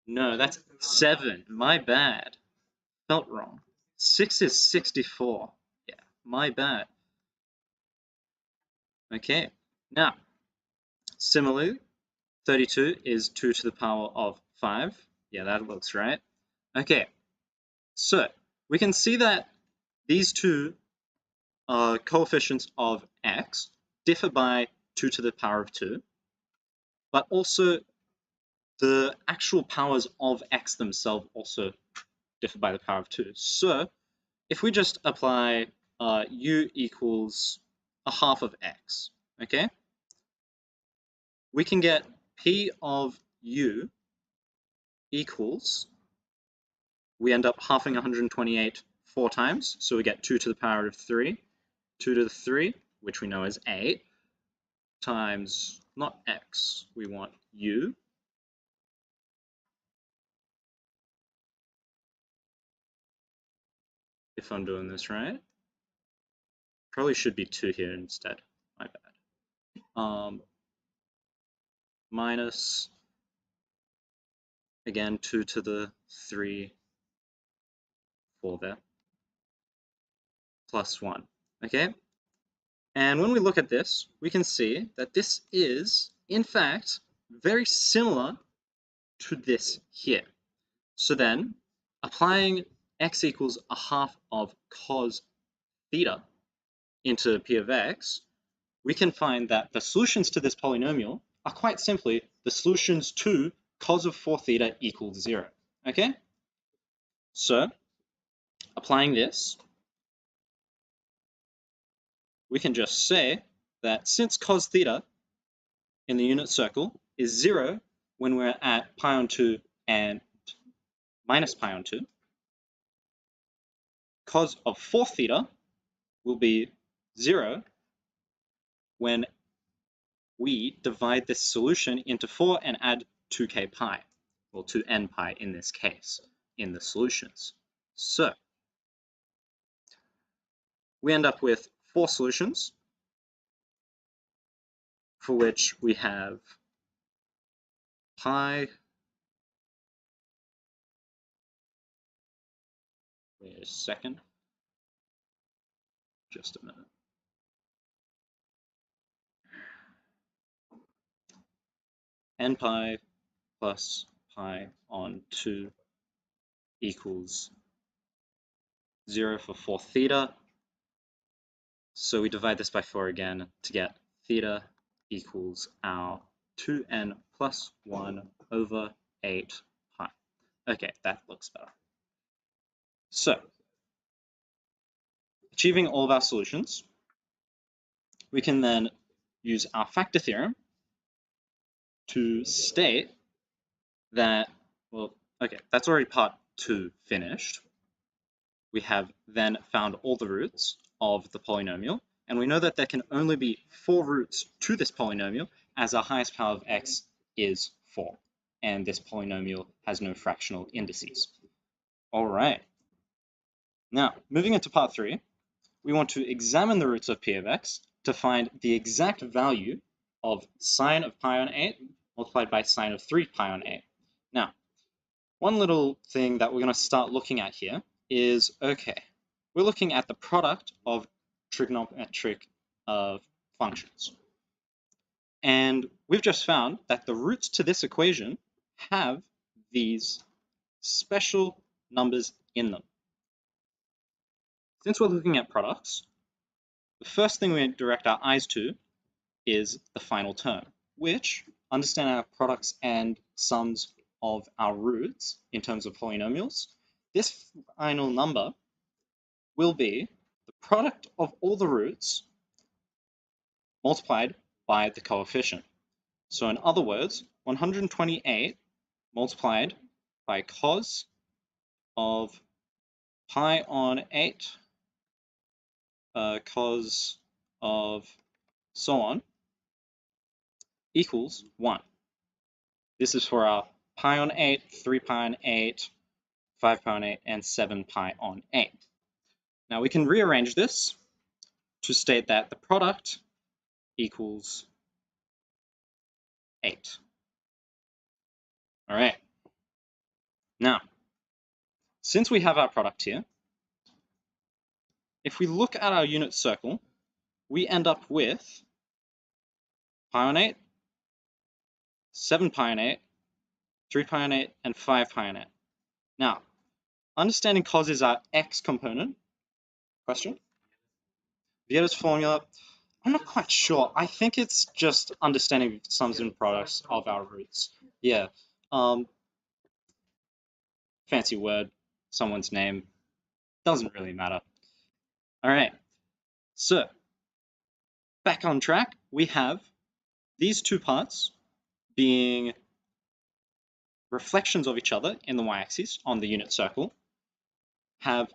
No, that's 7. My bad. Felt wrong. 6 is 64. Yeah, my bad. Okay, now, similarly, 32 is 2 to the power of 5. Yeah, that looks right. Okay, so we can see that these two coefficients of x differ by 2 to the power of 2, but also the actual powers of x themselves also differ by the power of 2. So if we just apply u equals a half of x, okay, we can get p of u equals, we end up halving 128 4 times, so we get 2 to the power of 3. 2 to the 3, which we know is 8, times, not x, we want u, if I'm doing this right. Probably should be 2 here instead, my bad. Minus, again, 2 to the 3, 4 there, plus 1, okay? And when we look at this, we can see that this is, in fact, very similar to this here. So then, applying x equals a half of cos theta into p of x, we can find that the solutions to this polynomial are quite simply the solutions to cos of 4 theta equals 0. Okay? So, applying this, we can just say that since cos theta in the unit circle is 0 when we're at pi on 2 and minus pi on 2, cos of 4 theta will be 0 when we divide this solution into 4 and add 2k pi, or 2n pi in this case, in the solutions. So, we end up with 4 solutions, for which we have pi, wait a second, just a minute. n pi plus pi on 2 equals 0 for 4 theta. So we divide this by 4 again to get theta equals our 2n plus 1 over 8 pi. Okay, that looks better. So, achieving all of our solutions, we can then use our factor theorem to state that, well, okay, that's already part 2 finished. We have then found all the roots of the polynomial, and we know that there can only be 4 roots to this polynomial, as our highest power of x is 4, and this polynomial has no fractional indices. All right. Now, moving into part 3, we want to examine the roots of p of x to find the exact value of sine of pi on 8 multiplied by sine of 3 pi on 8. Now, one little thing that we're going to start looking at here is, okay, we're looking at the product of trigonometric functions. And we've just found that the roots to this equation have these special numbers in them. Since we're looking at products, the first thing we direct our eyes to is the final term, which, understand our products and sums of our roots in terms of polynomials, this final number will be the product of all the roots multiplied by the coefficient. So in other words, 128 multiplied by cos of pi on 8, cos of so on, equals 1. This is for our pi on 8, 3 pi on 8, 5 pi on 8, and 7 pi on 8. Now we can rearrange this to state that the product equals 8. All right. Now, since we have our product here, if we look at our unit circle, we end up with pi on 8, 7 pi on 8, 3 pi on 8, and 5 pi on 8. Now, understanding cos is our x component. Question? Vieta's formula, I'm not quite sure. I think it's just understanding sums and products of our roots. Yeah. Fancy word, someone's name, doesn't really matter. All right. So, back on track, we have these two parts being reflections of each other in the y-axis on the unit circle, have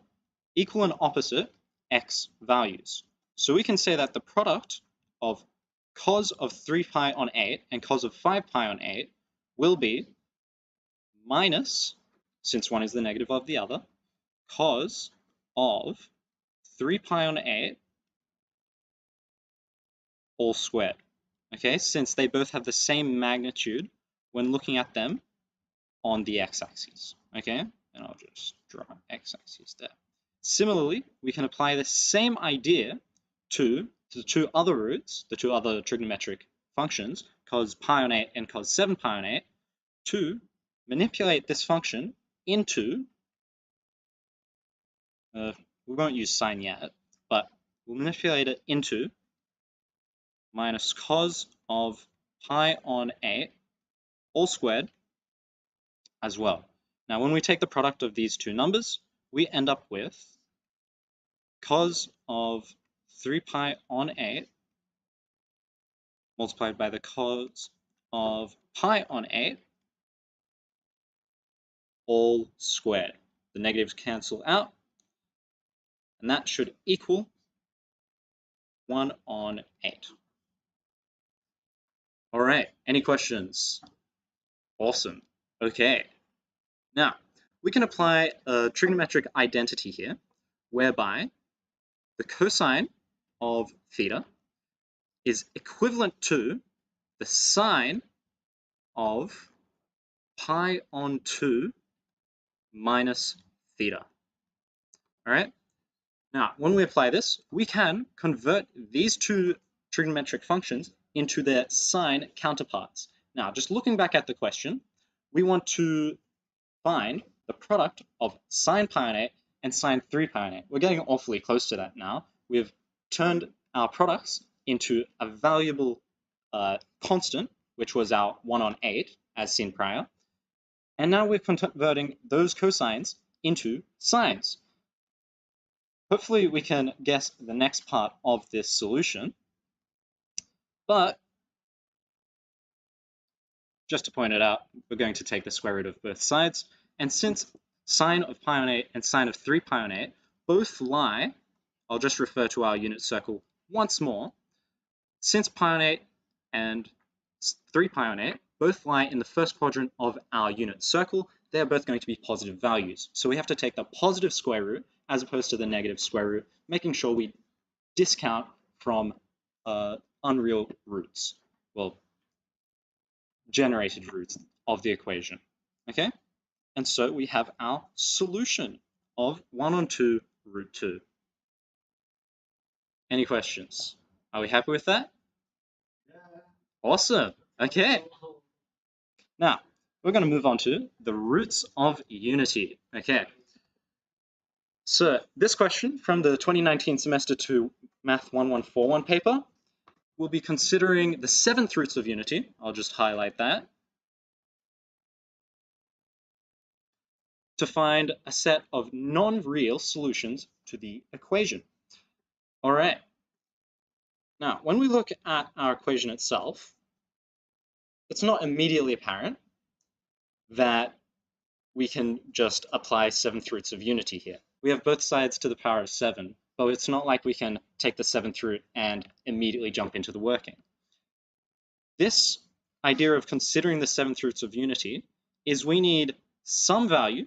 equal and opposite x values. So we can say that the product of cos of 3 pi on 8 and cos of 5 pi on 8 will be minus, since one is the negative of the other, cos of 3 pi on 8 all squared. Okay, since they both have the same magnitude when looking at them on the x-axis. Okay, and I'll just draw an x-axis there. Similarly, we can apply the same idea to the two other roots, the two other trigonometric functions, cos pi on 8 and cos 7 pi on 8, to manipulate this function into, we won't use sine yet, but we'll manipulate it into minus cos of pi on 8 all squared as well. Now, when we take the product of these two numbers, we end up with cos of 3 pi on 8 multiplied by the cos of pi on 8 all squared. The negatives cancel out, and that should equal 1 on 8. All right, any questions? Awesome. Okay. Now, we can apply a trigonometric identity here, whereby the cosine of theta is equivalent to the sine of pi on 2 minus theta. All right. Now, when we apply this, we can convert these two trigonometric functions into their sine counterparts. Now, just looking back at the question, we want to find the product of sine pi on 8 and sine 3 pi on 8. We're getting awfully close to that now. We've turned our products into a valuable constant, which was our 1 on 8, as seen prior. And now we're converting those cosines into sines. Hopefully we can guess the next part of this solution. But just to point it out, we're going to take the square root of both sides. And since sine of pi on 8 and sine of 3 pi on 8 both lie, I'll just refer to our unit circle once more. Since pi on 8 and 3 pi on 8 both lie in the first quadrant of our unit circle, they're both going to be positive values. So we have to take the positive square root as opposed to the negative square root, making sure we discount from unreal roots, well, generated roots of the equation, okay? And so we have our solution of 1 on 2 root 2. Any questions? Are we happy with that? Yeah. Awesome, okay. Now, we're going to move on to the roots of unity, okay? So this question from the 2019 semester 2 Math1131 paper will be considering the 7th roots of unity. I'll just highlight that. To find a set of non-real solutions to the equation. All right. Now, when we look at our equation itself, it's not immediately apparent that we can just apply 7th roots of unity here. We have both sides to the power of 7, but it's not like we can take the 7th root and immediately jump into the working. This idea of considering the 7th roots of unity is we need some value,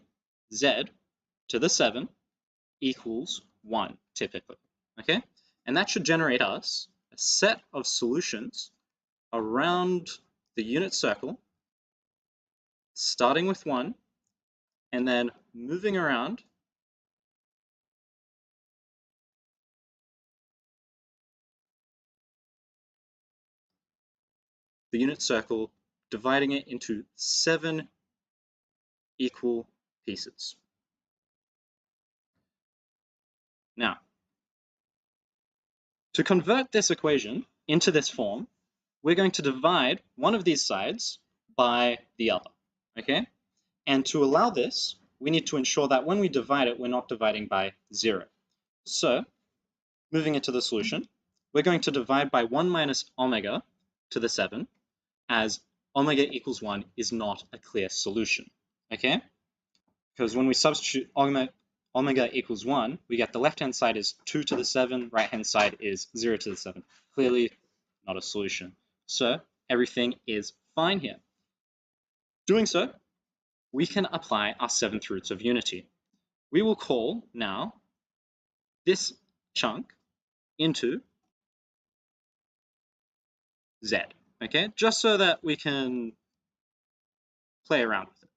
z, to the 7 equals 1, typically, okay? And that should generate us a set of solutions around the unit circle, starting with 1, and then moving around the unit circle, dividing it into 7 equal pieces. Now, to convert this equation into this form, we're going to divide one of these sides by the other, okay? And to allow this, we need to ensure that when we divide it, we're not dividing by 0. So, moving into the solution, we're going to divide by 1 minus omega to the 7, as omega equals 1 is not a clear solution, okay? Because when we substitute omega equals 1, we get the left-hand side is 2 to the 7, right-hand side is 0 to the 7. Clearly not a solution. So everything is fine here. Doing so, we can apply our 7th roots of unity. We will call now this chunk into z, okay? Just so that we can play around with it.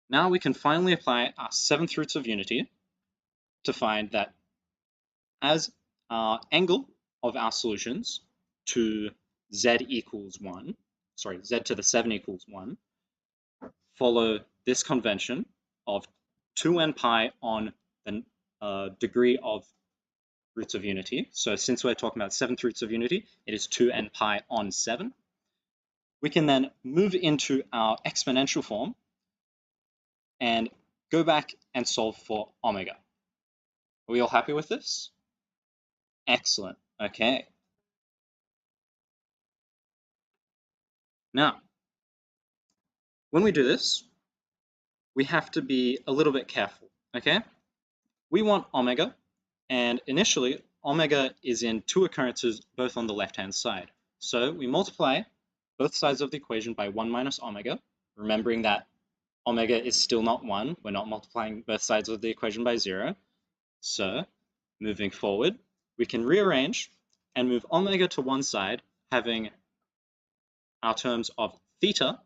Now we can finally apply our 7th roots of unity to find that as our angle of our solutions to z equals 1, sorry, z to the 7 equals 1, follow this convention of 2n pi on the degree of roots of unity. So since we're talking about 7th roots of unity, it is 2n pi on 7. We can then move into our exponential form and go back and solve for omega. Are we all happy with this? Excellent, okay. Now, when we do this, we have to be a little bit careful, okay? We want omega, and initially, omega is in 2 occurrences, both on the left-hand side. So we multiply both sides of the equation by 1 minus omega, remembering that omega is still not 1. We're not multiplying both sides of the equation by 0. So, moving forward, we can rearrange and move omega to one side, having our terms of theta,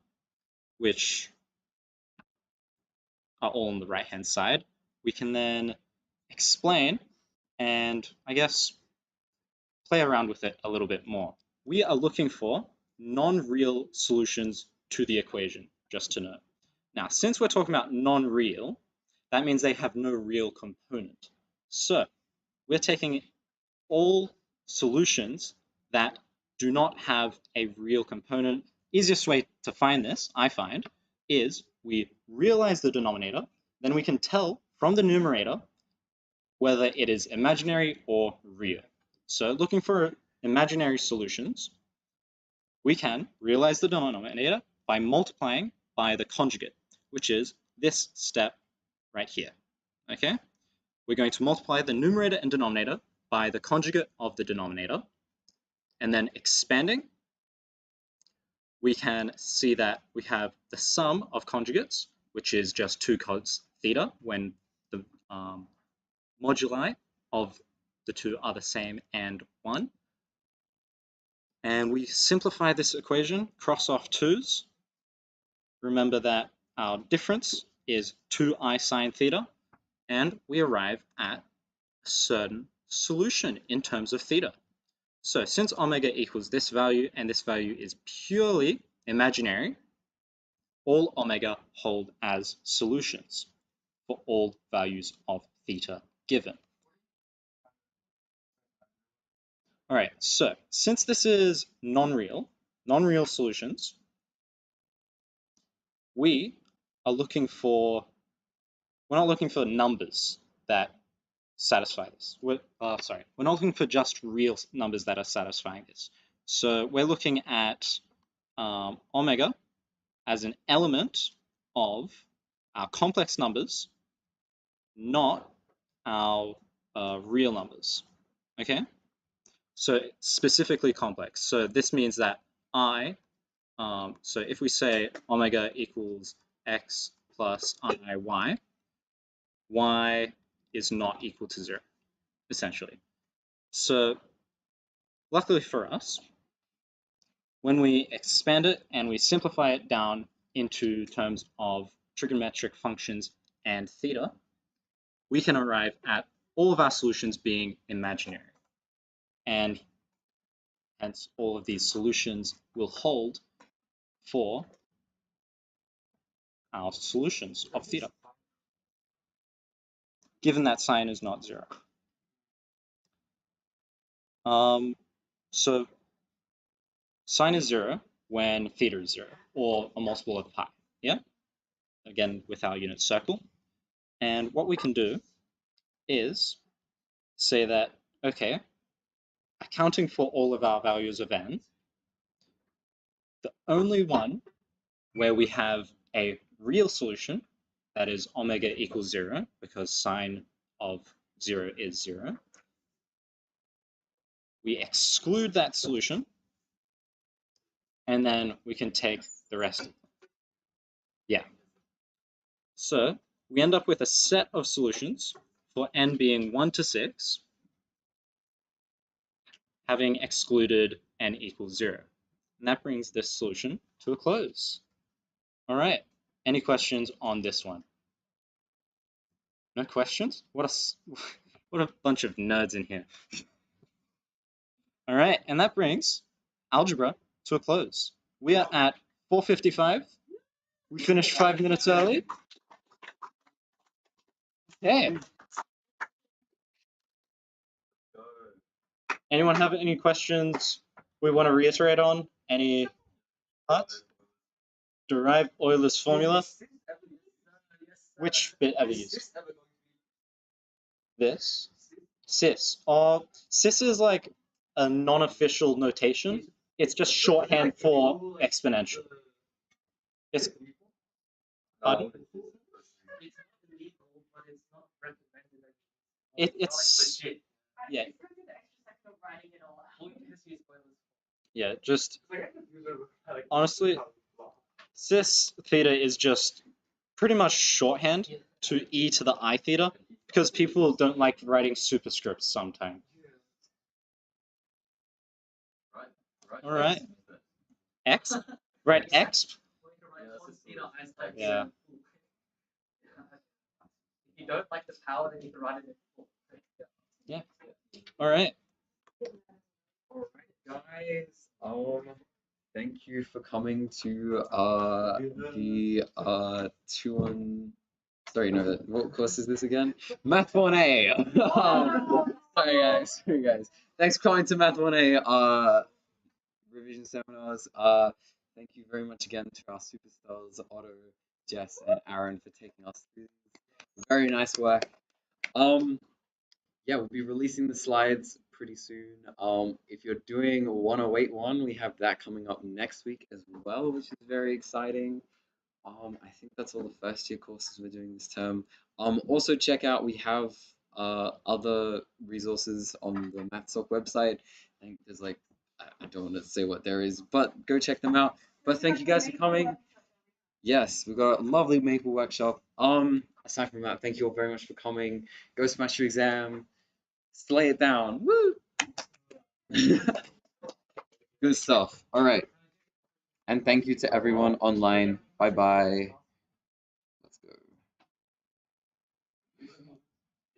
which are all on the right-hand side. We can then explain and, I guess, play around with it a little bit more. we are looking for non-real solutions to the equation, just to know. Now, since we're talking about non-real, that means they have no real component. So we're taking all solutions that do not have a real component. Easiest way to find this, I find, is we realize the denominator, then we can tell from the numerator whether it is imaginary or real. So looking for imaginary solutions, we can realize the denominator by multiplying by the conjugate, which is this step right here. Okay? We're going to multiply the numerator and denominator by the conjugate of the denominator, and then expanding, we can see that we have the sum of conjugates, which is just 2 cos theta when the moduli of the two are the same and 1. And we simplify this equation, cross off 2's. Remember that our difference is 2i sine theta, and we arrive at a certain solution in terms of theta. So since omega equals this value and this value is purely imaginary, all omega hold as solutions for all values of theta given. All right, so since this is non-real solutions, we're not looking for numbers that satisfy this. We're not looking for just real numbers that are satisfying this. So we're looking at omega as an element of our complex numbers, not our real numbers. Okay? So specifically complex. So this means that so if we say omega equals x plus iy, y is not equal to 0, essentially. So luckily for us, when we expand it and we simplify it down into terms of trigonometric functions and theta, we can arrive at all of our solutions being imaginary. And hence all of these solutions will hold for our solutions of theta, given that sine is not 0. So sine is 0 when theta is 0, or a multiple of pi, yeah? Again, with our unit circle. And what we can do is say that, okay, accounting for all of our values of n, the only one where we have a real solution, that is omega equals 0, because sine of 0 is 0, we exclude that solution, and then we can take the rest of them. Yeah. So we end up with a set of solutions for n being 1 to 6, having excluded n equals 0. And that brings this solution to a close. All right. Any questions on this one? No questions? What a bunch of nerds in here. All right, and that brings algebra to a close. We are at 4:55. We finished 5 minutes early. Okay. Anyone have any questions we want to reiterate on? Any parts? Derive Euler's formula. Which bit ever used? This? Cis. Cis is like a non-official notation. It's just shorthand for exponential. It's pardon? It's yeah. Yeah, just honestly, cis theta is just pretty much shorthand to e to the I theta, because people don't like writing superscripts sometimes. All right. X? Right, X? Yeah. If you don't like the power, then you can write it in full. Yeah. All right. guys, thank you for coming to the 2-1. Sorry, no, what course is this again? Math 1A. Sorry guys. Thanks for coming to Math 1A revision seminars. Thank you very much again to our superstars Otto, Jess, and Aaron for taking us through this. Very nice work. Yeah, we'll be releasing the slides pretty soon. If you're doing 1081, we have that coming up next week as well, which is very exciting. I think that's all the first year courses we're doing this term. Also check out, we have other resources on the MathSoc website. I think there's like, I don't want to say what there is, but go check them out. But thank you guys for coming. Yes, we've got a lovely Maple workshop. Aside from that, thank you all very much for coming. Go smash your exam. Slay it down. Woo! Good stuff. All right. And thank you to everyone online. Bye bye.